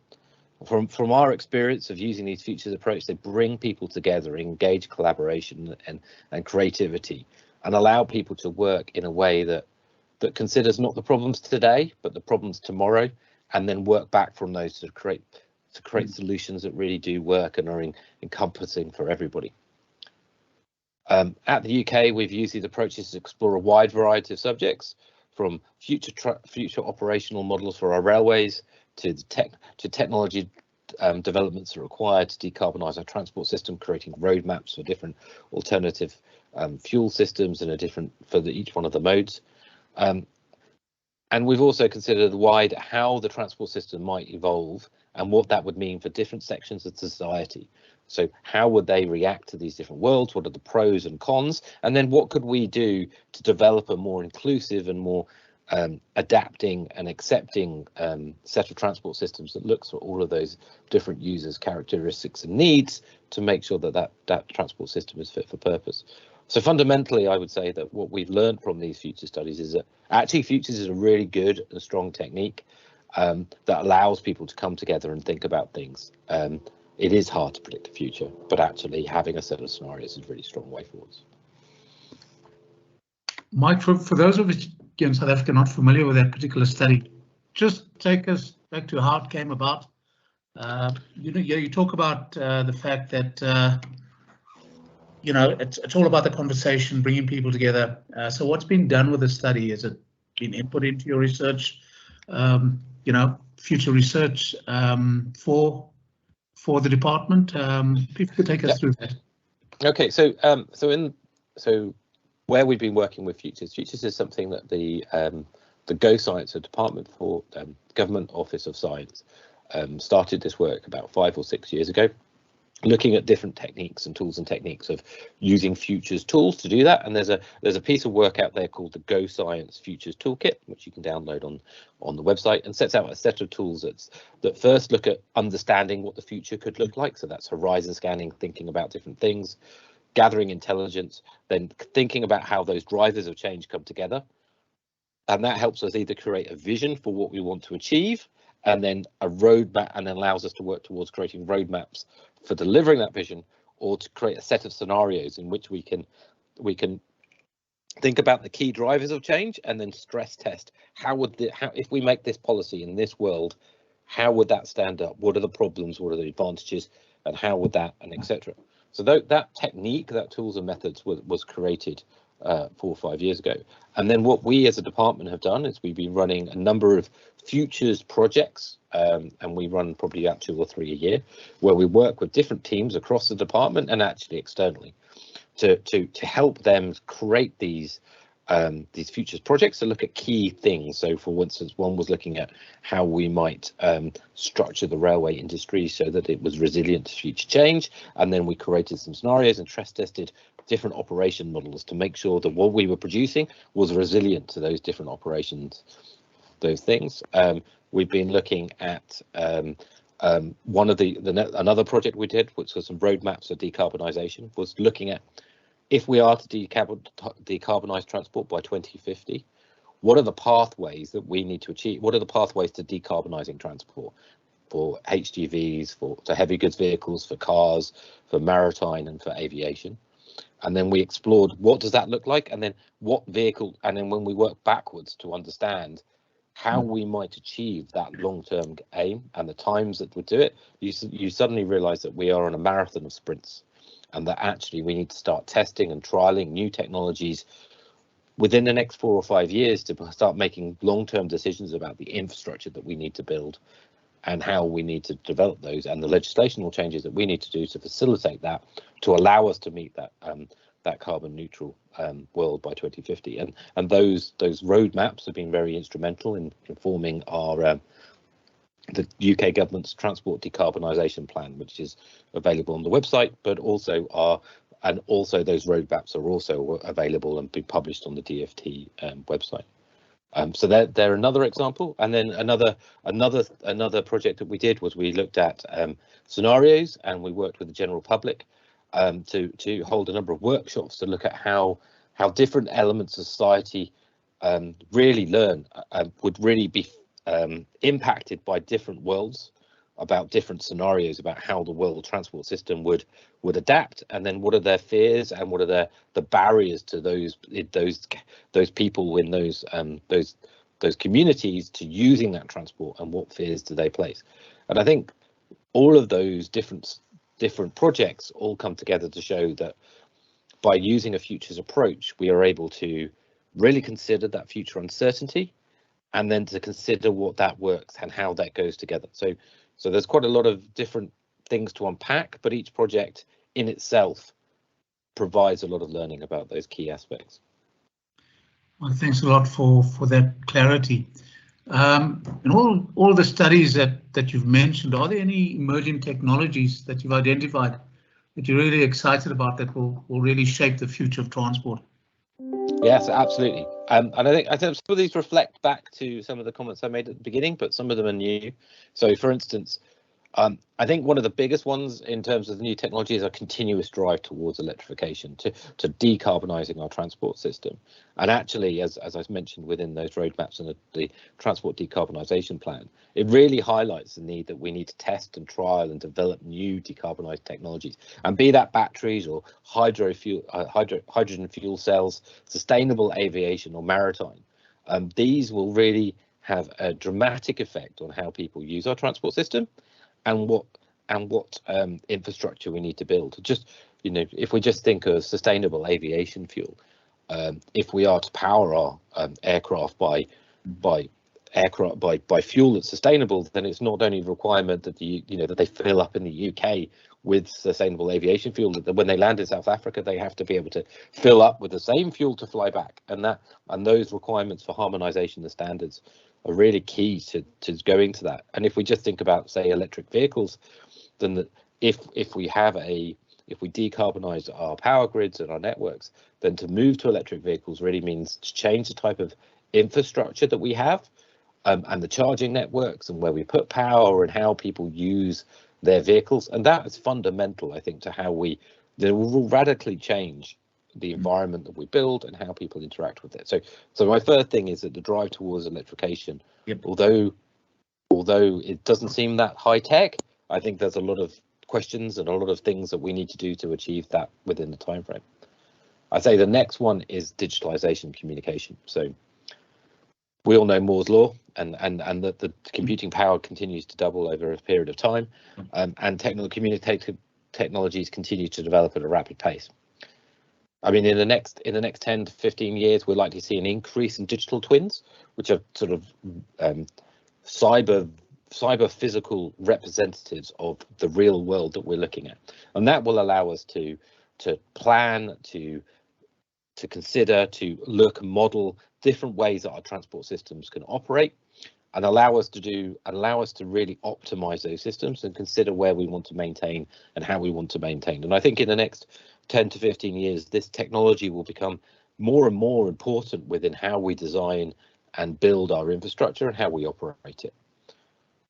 From our experience of using these futures approach, they bring people together, engage collaboration and creativity, and allow people to work in a way that considers not the problems today, but the problems tomorrow, and then work back from those to create solutions that really do work and are encompassing for everybody. At the UK, we've used these approaches to explore a wide variety of subjects, from future operational models for our railways to technology developments that are required to decarbonise our transport system, creating roadmaps for different alternative fuel systems and each one of the modes. And we've also considered how the transport system might evolve and what that would mean for different sections of society. So how would they react to these different worlds? What are the pros and cons? And then what could we do to develop a more inclusive and more adapting and accepting set of transport systems that looks at all of those different users' characteristics and needs to make sure that transport system is fit for purpose. So fundamentally, I would say that what we've learned from these future studies is that actually futures is a really good and strong technique that allows people to come together and think about things. It is hard to predict the future, but actually having a set of scenarios is a really strong way forwards. Mike, for those of us in South Africa not familiar with that particular study, just take us back to how it came about. You talk about the fact that it's all about the conversation, bringing people together. So what's been done with the study? Has it been input into your research? Future research for the department? If you could take us through that. Okay, so where we've been working with futures is something that the Go Science, the Department for Government Office of Science, started this work about 5 or 6 years ago, looking at different techniques and tools and techniques of using futures tools to do that. And there's a piece of work out there called the Go Science Futures Toolkit, which you can download on the website, and sets out a set of tools that first look at understanding what the future could look like. So that's horizon scanning, thinking about different things, gathering intelligence, then thinking about how those drivers of change come together. And that helps us either create a vision for what we want to achieve, and then a roadmap, and allows us to work towards creating roadmaps for delivering that vision, or to create a set of scenarios in which we can think about the key drivers of change and then stress test how if we make this policy in this world, how would that stand up? What are the problems? What are the advantages? And how would that, and etc. So that technique, that tools and methods was created 4 or 5 years ago. And then what we as a department have done is we've been running a number of futures projects, and we run probably about 2 or 3 a year, where we work with different teams across the department and actually externally to help them create these futures projects to look at key things. So for instance, one was looking at how we might structure the railway industry so that it was resilient to future change, and then we created some scenarios and stress tested different operation models to make sure that what we were producing was resilient to those different operations, those things. We've been looking at one of another project we did, which was some roadmaps of decarbonisation, was looking at, if we are to decarbonise transport by 2050, what are the pathways that we need to achieve? What are the pathways to decarbonising transport for HGVs, for heavy goods vehicles, for cars, for maritime and for aviation? And then we explored what does that look like, and then what vehicle, and then when we work backwards to understand how we might achieve that long-term aim and the times that would do it, you suddenly realise that we are on a marathon of sprints, and that actually we need to start testing and trialling new technologies within the next 4 or 5 years to start making long-term decisions about the infrastructure that we need to build and how we need to develop those, and the legislational changes that we need to do to facilitate that, to allow us to meet that carbon neutral world by 2050. And those roadmaps have been very instrumental in informing our the UK government's transport decarbonisation plan, which is available on the website, but also those roadmaps are also available and be published on the DFT website. So they're another example. And then another project that we did was we looked at scenarios, and we worked with the general public to hold a number of workshops to look at how different elements of society really would really be impacted by different worlds, about different scenarios, about how the world transport system would adapt, and then what are their fears and what are the barriers to those people in those those communities to using that transport, and what fears do they place. And I think all of those different projects all come together to show that by using a futures approach, we are able to really consider that future uncertainty, and then to consider what that works and how that goes together. So there's quite a lot of different things to unpack, but each project in itself provides a lot of learning about those key aspects. Well, thanks a lot for that clarity. In all the studies that you've mentioned, are there any emerging technologies that you've identified that you're really excited about that will really shape the future of transport? Yes, absolutely. And I think some of these reflect back to some of the comments I made at the beginning, but some of them are new. So, for instance, I think one of the biggest ones in terms of the new technology is a continuous drive towards electrification, to decarbonising our transport system. And actually, as I mentioned within those roadmaps and the transport decarbonisation plan, it really highlights the need that we need to test and trial and develop new decarbonised technologies, and be that batteries or hydrogen fuel cells, sustainable aviation or maritime. These will really have a dramatic effect on how people use our transport system, and what infrastructure we need to build. Just, if we just think of sustainable aviation fuel, if we are to power our aircraft by fuel that's sustainable, then it's not only a requirement that that they fill up in the UK with sustainable aviation fuel, that when they land in South Africa they have to be able to fill up with the same fuel to fly back, and those requirements for harmonisation of standards are really key to going to that. And if we just think about, say, electric vehicles, then if we decarbonise our power grids and our networks, then to move to electric vehicles really means to change the type of infrastructure that we have, and the charging networks and where we put power and how people use their vehicles. And that is fundamental, I think, to how that will radically change the environment that we build and how people interact with it. So my first thing is that the drive towards electrification, although it doesn't seem that high tech, I think there's a lot of questions and a lot of things that we need to do to achieve that within the time frame. I'd say the next one is digitalization communication. So we all know Moore's law, and that the computing power continues to double over a period of time, and communicative technologies continue to develop at a rapid pace. I mean, in the next 10 to 15 years, we're likely to see an increase in digital twins, which are sort of cyber physical representatives of the real world that we're looking at, and that will allow us to plan, to consider, to look and model different ways that our transport systems can operate, and allow us to really optimize those systems and consider where we want to maintain and how we want to maintain. And I think in the next 10 to 15 years, this technology will become more and more important within how we design and build our infrastructure and how we operate it.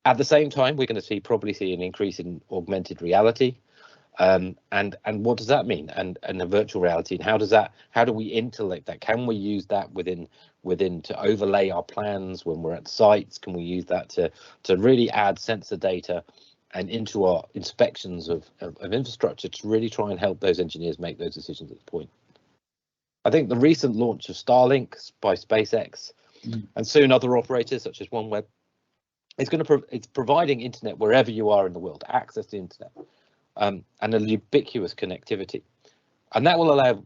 At the same time, we're going to probably see an increase in augmented reality, and what does that mean? And the virtual reality, and how do we intellect that? Can we use that within to overlay our plans when we're at sites? Can we use that to really add sensor data and into our inspections of infrastructure to really try and help those engineers make those decisions at the point? I think the recent launch of Starlink by SpaceX, and soon other operators such as OneWeb, it's providing internet wherever you are in the world, access to internet, and a ubiquitous connectivity, and that will allow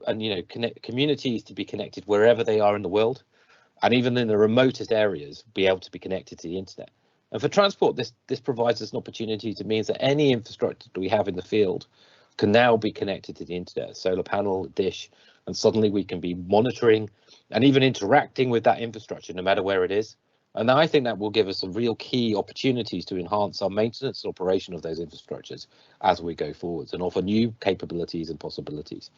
communities to be connected wherever they are in the world, and even in the remotest areas be able to be connected to the internet. And for transport, this provides us an opportunity to mean that any infrastructure that we have in the field can now be connected to the internet, a solar panel, a dish, and suddenly we can be monitoring and even interacting with that infrastructure no matter where it is. And I think that will give us some real key opportunities to enhance our maintenance and operation of those infrastructures as we go forwards and offer new capabilities and possibilities.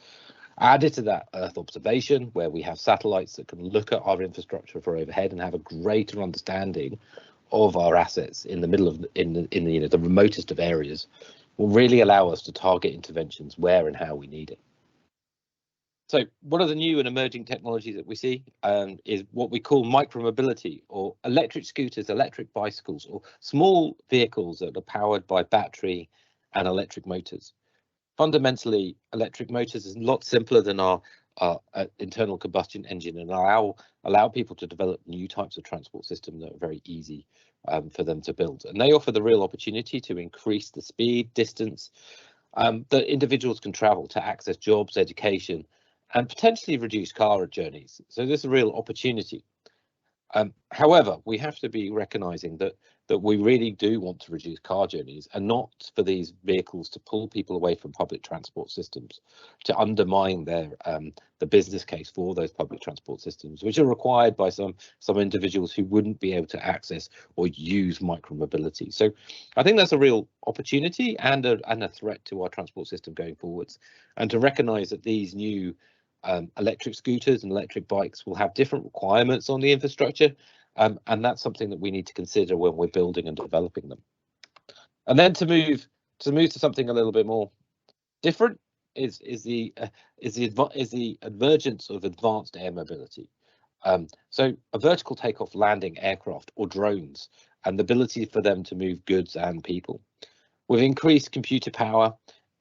Added to that, Earth observation, where we have satellites that can look at our infrastructure for overhead and have a greater understanding of our assets in the middle of the remotest of areas, will really allow us to target interventions where and how we need it. So one of the new and emerging technologies that we see is what we call micromobility, or electric scooters, electric bicycles, or small vehicles that are powered by battery and electric motors. Fundamentally, electric motors is a lot simpler than our internal combustion engine and allow people to develop new types of transport system that are very easy for them to build. And they offer the real opportunity to increase the speed, distance that individuals can travel to access jobs, education, and potentially reduce car journeys. So there's a real opportunity. However, we have to be recognizing that we really do want to reduce car journeys, and not for these vehicles to pull people away from public transport systems, to undermine their the business case for those public transport systems, which are required by some individuals who wouldn't be able to access or use micromobility. So I think that's a real opportunity and a threat to our transport system going forwards, and to recognize that these new electric scooters and electric bikes will have different requirements on the infrastructure, and that's something that we need to consider when we're building and developing them. And then to move to something a little bit more different is the emergence of advanced air mobility. So a vertical takeoff landing aircraft or drones, and the ability for them to move goods and people. With increased computer power,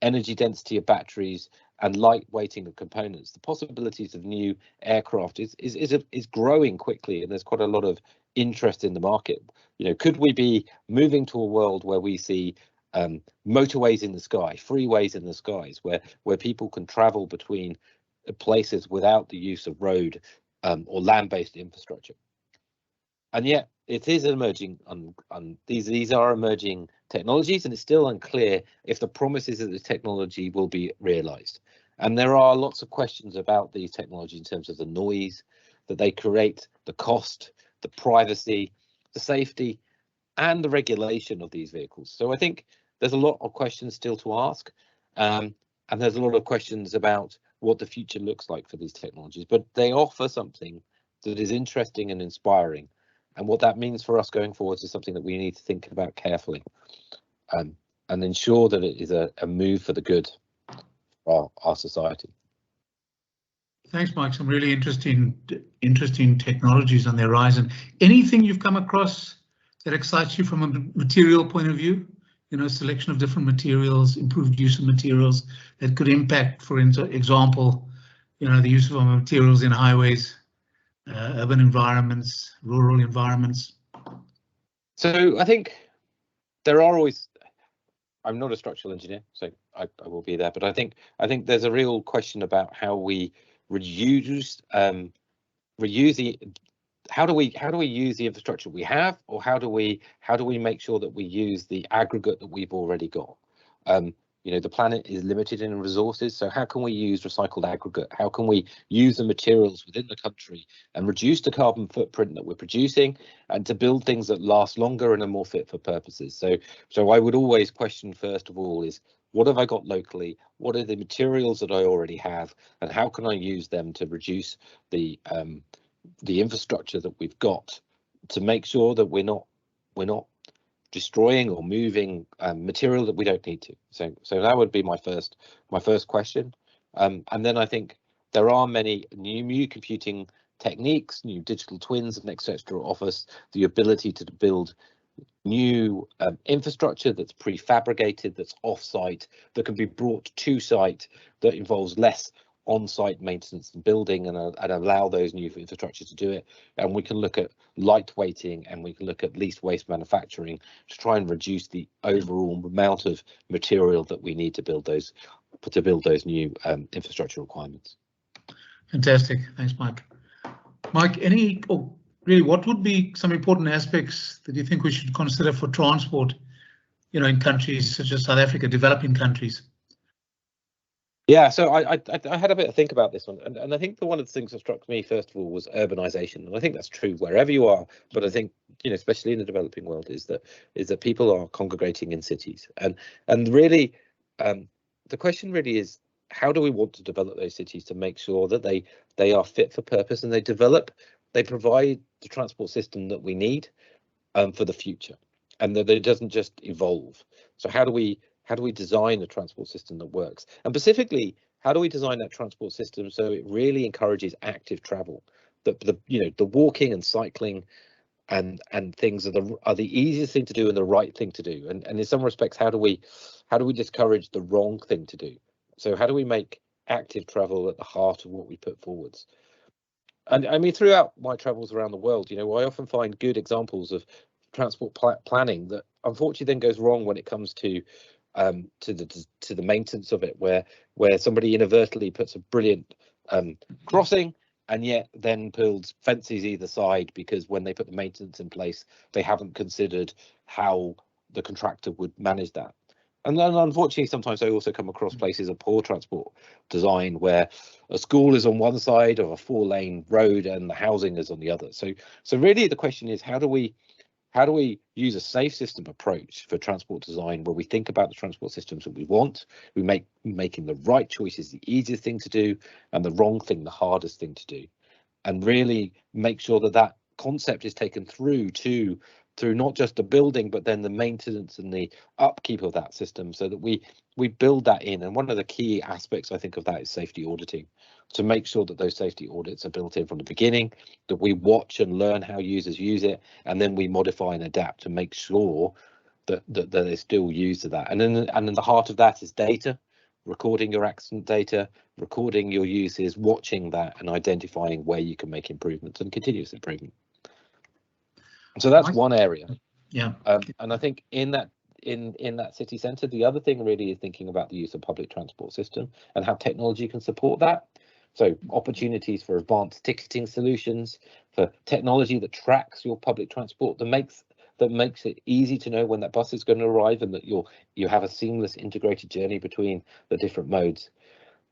energy density of batteries, and lightweighting of components, the possibilities of new aircraft is growing quickly, and there's quite a lot of interest in the market. You know, could we be moving to a world where we see motorways in the sky, freeways in the skies, where people can travel between places without the use of road or land-based infrastructure? And yet it is emerging. These are emerging technologies, and it's still unclear if the promises of the technology will be realized. And there are lots of questions about these technologies in terms of the noise that they create, the cost, the privacy, the safety, and the regulation of these vehicles. So I think there's a lot of questions still to ask, and there's a lot of questions about what the future looks like for these technologies, but they offer something that is interesting and inspiring. And what that means for us going forward is something that we need to think about carefully, and ensure that it is a move for the good for our society. Thanks, Mike. Some really interesting technologies on the horizon. Anything you've come across that excites you from a material point of view? You know, selection of different materials, improved use of materials that could impact, for example, you know, the use of materials in highways, urban environments, rural environments. So I think there are always, I'm not a structural engineer, so I will be there, but I think there's a real question about how we reuse how do we use the infrastructure we have, or how do we make sure that we use the aggregate that we've already got? You know, the planet is limited in resources, so how can we use recycled aggregate? How can we use the materials within the country and reduce the carbon footprint that we're producing, and to build things that last longer and are more fit for purposes? So I would always question, first of all, is what have I got locally? What are the materials that I already have, and how can I use them to reduce the infrastructure that we've got, to make sure that we're not destroying or moving material that we don't need to. So that would be my first question. And then I think there are many new computing techniques, new digital twins, and etc. offer us the ability to build new infrastructure that's prefabricated, that's off-site, that can be brought to site, that involves less on-site maintenance and building, and allow those new infrastructure to do it. And we can look at lightweighting, and we can look at least waste manufacturing to try and reduce the overall amount of material that we need to build those new infrastructure requirements. Fantastic, thanks, Mike. Mike, really, what would be some important aspects that you think we should consider for transport, you know, in countries such as South Africa, developing countries? Yeah, so I had a bit of think about this one, and I think one of the things that struck me first of all was urbanization, and I think that's true wherever you are. But I think, you know, especially in the developing world, is that people are congregating in cities, and really, the question really is, how do we want to develop those cities to make sure that they are fit for purpose, and they provide the transport system that we need for the future, and that it doesn't just evolve. So how do we design a transport system that works? And specifically, how do we design that transport system so it really encourages active travel? The walking and cycling and things are the easiest thing to do and the right thing to do. And in some respects, how do we discourage the wrong thing to do? So how do we make active travel at the heart of what we put forwards. And I mean, throughout my travels around the world, you know, I often find good examples of transport planning that unfortunately then goes wrong when it comes to the maintenance of it, where somebody inadvertently puts a brilliant crossing and yet then builds fences either side, because when they put the maintenance in place, they haven't considered how the contractor would manage that. And then unfortunately, sometimes I also come across places of poor transport design where a school is on one side of a 4-lane road and the housing is on the other. So really the question is, how do we use a safe system approach for transport design, where we think about the transport systems that we want, we making the right choices the easiest thing to do, and the wrong thing the hardest thing to do, and really make sure that that concept is taken through not just the building, but then the maintenance and the upkeep of that system, so that we build that in. And one of the key aspects, I think, of that is safety auditing, to make sure that those safety audits are built in from the beginning, that we watch and learn how users use it, and then we modify and adapt to make sure that they're still used to that. And in the heart of that is data, recording your accident data, recording your uses, watching that, and identifying where you can make improvements and continuous improvement. So that's one area. Yeah. And I think in that city centre, the other thing really is thinking about the use of public transport system and how technology can support that. So opportunities for advanced ticketing solutions, for technology that tracks your public transport, that makes it easy to know when that bus is going to arrive, and that you have a seamless integrated journey between the different modes.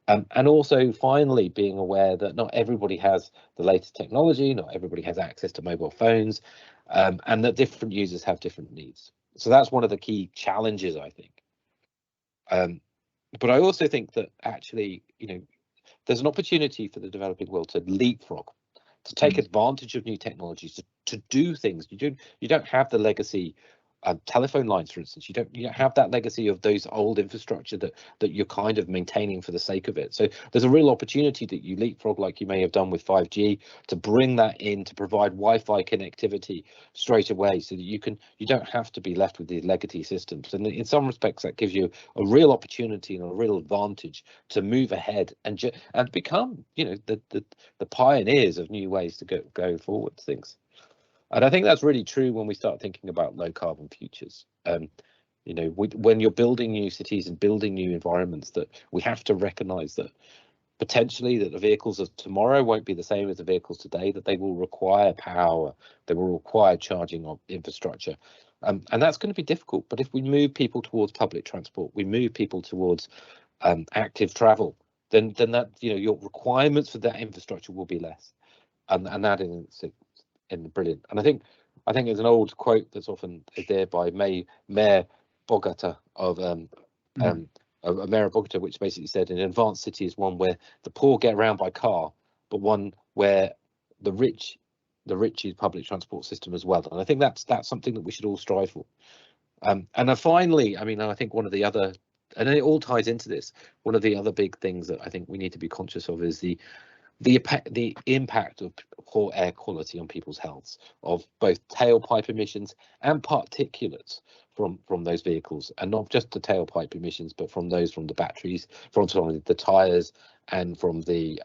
And also, finally, being aware that not everybody has the latest technology, not everybody has access to mobile phones, and that different users have different needs. So that's one of the key challenges, I think. But I also think that actually, you know, there's an opportunity for the developing world to leapfrog, to take advantage of new technologies, to do things. You don't have the legacy telephone lines, for instance. You don't have that legacy of those old infrastructure that you're kind of maintaining for the sake of it. So there's a real opportunity that you leapfrog, like you may have done with 5G, to bring that in, to provide Wi-Fi connectivity straight away, so that you don't have to be left with these legacy systems. And in some respects, that gives you a real opportunity and a real advantage to move ahead and become, you know, the pioneers of new ways to go forward things. And I think that's really true when we start thinking about low carbon futures. You know, when you're building new cities and building new environments, that we have to recognise that potentially that the vehicles of tomorrow won't be the same as the vehicles today, that they will require power, they will require charging of infrastructure. And that's going to be difficult. But if we move people towards public transport, we move people towards active travel, then that, you know, your requirements for that infrastructure will be less. And that is brilliant. And I think there's an old quote that's often there by Mayor Bogota of Mayor Bogota, which basically said an advanced city is one where the poor get around by car, but one where the rich use public transport system as well. And I think that's something that we should all strive for. And then finally, I mean, I think one of the other, and it all ties into this, one of the other big things that I think we need to be conscious of is the impact of poor air quality on people's health, of both tailpipe emissions and particulates from those vehicles, and not just the tailpipe emissions, but from the batteries, from the tires, and from the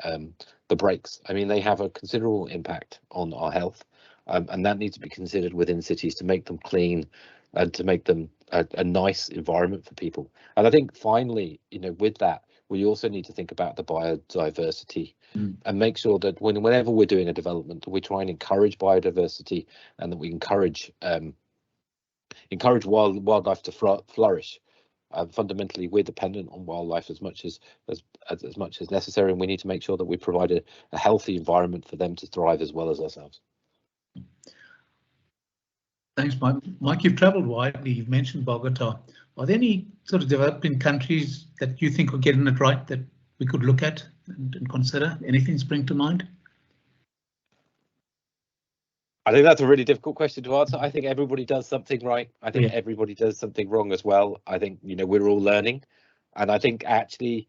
brakes. I mean, they have a considerable impact on our health, and that needs to be considered within cities to make them clean and to make them a nice environment for people. And I think finally, you know, with that, we also need to think about the biodiversity and make sure that whenever we're doing a development, we try and encourage biodiversity, and that we encourage wildlife to flourish. Fundamentally, we're dependent on wildlife as much as necessary, and we need to make sure that we provide a healthy environment for them to thrive as well as ourselves. Thanks, Mike. Mike, you've travelled widely. You've mentioned Bogota. Are there any sort of developing countries that you think are getting it right that we could look at and consider? Anything spring to mind? I think that's a really difficult question to answer. I think everybody does something right. I think everybody does something wrong as well. I think, you know, we're all learning, and I think actually,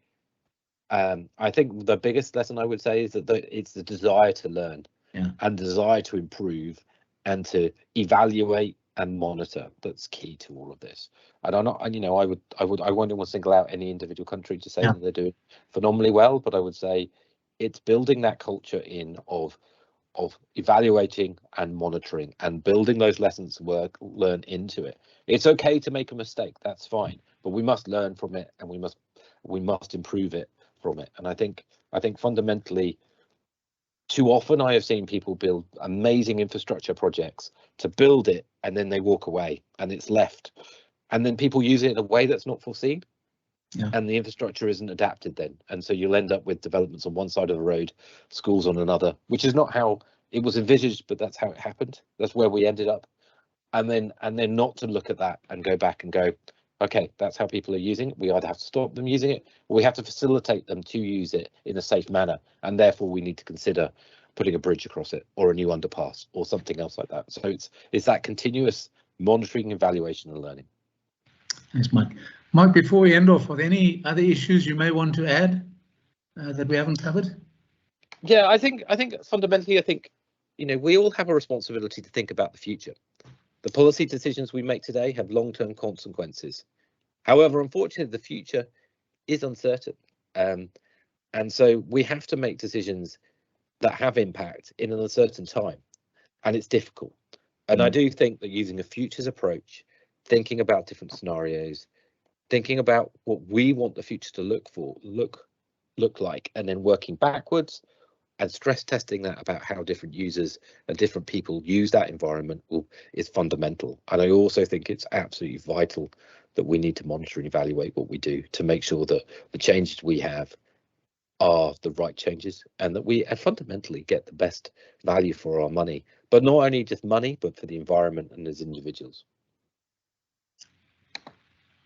I think the biggest lesson I would say is that it's the desire to learn and desire to improve and to evaluate and monitor that's key to all of this. And I'm not, and you know, I wouldn't want to single out any individual country to say that they're doing phenomenally well, but I would say it's building that culture in of evaluating and monitoring and building those lessons learn into it. It's okay to make a mistake, that's fine, but we must learn from it, and we must improve it from it. And I think fundamentally, too often I have seen people build amazing infrastructure projects to build it, and then they walk away and it's left, and then people use it in a way that's not foreseen. And the infrastructure isn't adapted then, and so you'll end up with developments on one side of the road, schools on another, which is not how it was envisaged, but that's how it happened. That's where we ended up. And then not to look at that and go back and go, okay, that's how people are using it. We either have to stop them using it, or we have to facilitate them to use it in a safe manner, and therefore we need to consider putting a bridge across it or a new underpass or something else like that. So it's that continuous monitoring, evaluation and learning. Thanks, Mike. Mike, before we end off, are there any other issues you may want to add that we haven't covered? Yeah, I think fundamentally, you know, we all have a responsibility to think about the future. The policy decisions we make today have long-term consequences. However, unfortunately, the future is uncertain. And so we have to make decisions that have impact in an uncertain time, and it's difficult. And I do think that using a futures approach, thinking about different scenarios, thinking about what we want the future to look like, and then working backwards and stress testing that about how different users and different people use that environment is fundamental. And I also think it's absolutely vital that we need to monitor and evaluate what we do to make sure that the changes we have are the right changes, and that we fundamentally get the best value for our money, but not only just money, but for the environment and as individuals.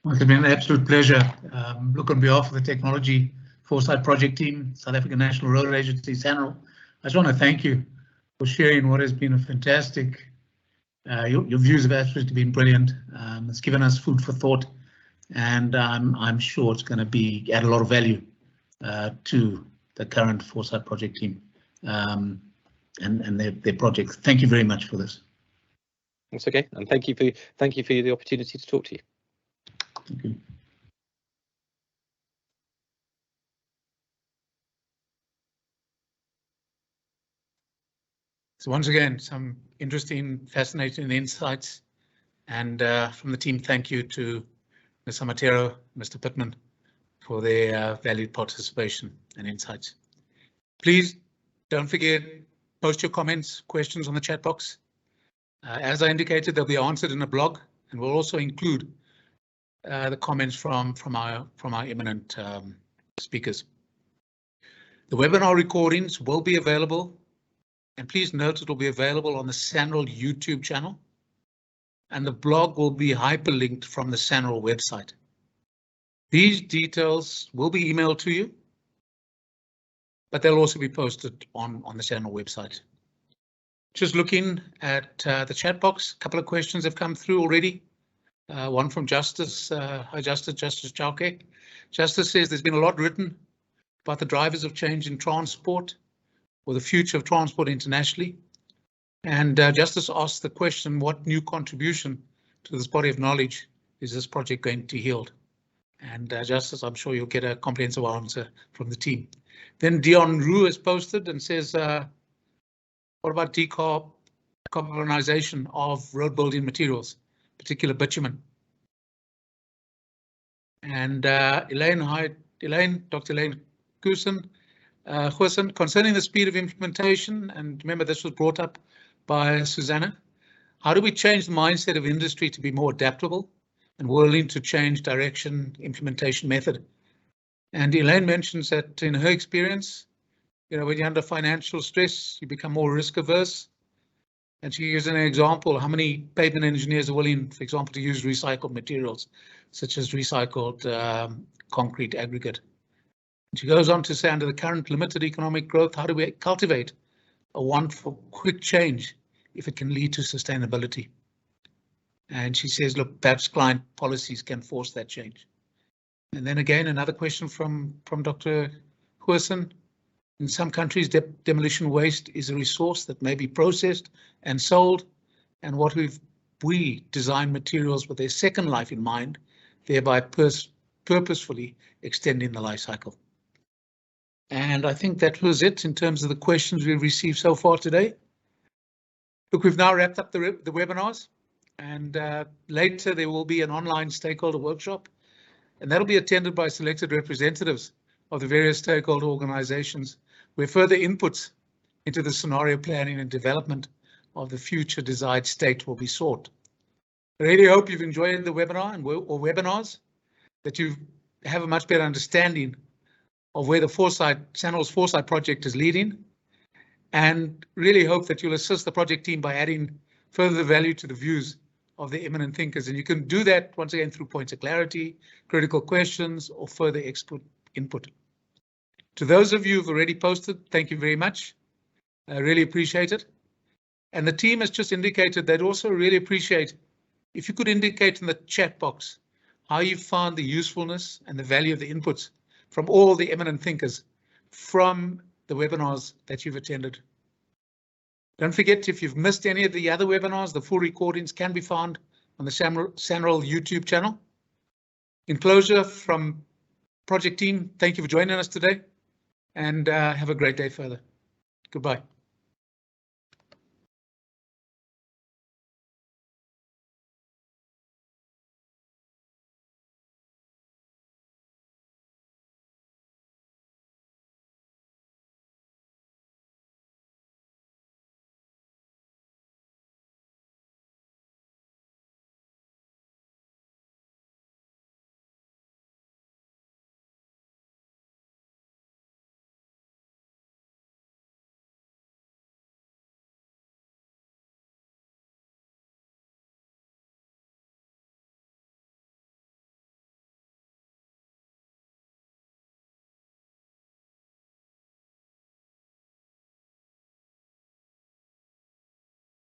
Well, it's been an absolute pleasure. Look, on behalf of the Technology Foresight Project Team, South African National Road Agency, SANRAL, I just want to thank you for sharing what has been a fantastic, your views have absolutely been brilliant. It's given us food for thought, and I'm sure it's going to add a lot of value to the current Foresight Project Team and their projects. Thank you very much for this. That's okay, and thank you for the opportunity to talk to you. Thank you. So once again, some interesting, fascinating insights, and from the team, thank you to Ms. Amatero, Mr. Pitman, for their valued participation and insights. Please don't forget, post your comments, questions on the chat box. As I indicated, they'll be answered in a blog, and we'll also include the comments from our eminent speakers. The webinar recordings will be available, and please note it will be available on the SANRAL YouTube channel, and the blog will be hyperlinked from the SANRAL website. These details will be emailed to you, but they'll also be posted on the SANRAL website. Just looking at the chat box, a couple of questions have come through already. One from Justice, hi Justice Chauke. Justice says there's been a lot written about the drivers of change in transport or the future of transport internationally. And Justice asked the question, what new contribution to this body of knowledge is this project going to yield? And Justice, I'm sure you'll get a comprehensive answer from the team. Then Dion Rue has posted and says, what about decarbonization of road building materials, particular bitumen? And Elaine, hi Elaine, Dr. Elaine Goosen, concerning the speed of implementation, and remember this was brought up by Susanna, how do we change the mindset of industry to be more adaptable and willing to change direction, implementation method? And Elaine mentions that in her experience, you know, when you're under financial stress, you become more risk averse. And she gives an example, how many pavement engineers are willing, for example, to use recycled materials, such as recycled concrete aggregate. And she goes on to say, under the current limited economic growth, how do we cultivate a want for quick change if it can lead to sustainability? And she says, look, perhaps client policies can force that change. And then again, another question from Dr. Goosen. In some countries, demolition waste is a resource that may be processed and sold. And what we've we design materials with their second life in mind, thereby purposefully extending the life cycle. And I think that was it in terms of the questions we've received so far today. Look, we've now wrapped up the webinars, and later there will be an online stakeholder workshop, and that'll be attended by selected representatives of the various stakeholder organizations, where further inputs into the scenario planning and development of the future desired state will be sought. I really hope you've enjoyed the webinar or webinars, that you have a much better understanding of where the SANRAL's Foresight project is leading, and really hope that you'll assist the project team by adding further value to the views of the eminent thinkers. And you can do that once again through points of clarity, critical questions, or further input. To those of you who've already posted, thank you very much. I really appreciate it. And the team has just indicated they'd also really appreciate if you could indicate in the chat box how you found the usefulness and the value of the inputs from all the eminent thinkers from the webinars that you've attended. Don't forget, if you've missed any of the other webinars, the full recordings can be found on the SANRAL YouTube channel. In closure, from project team, thank you for joining us today, and have a great day further. Goodbye.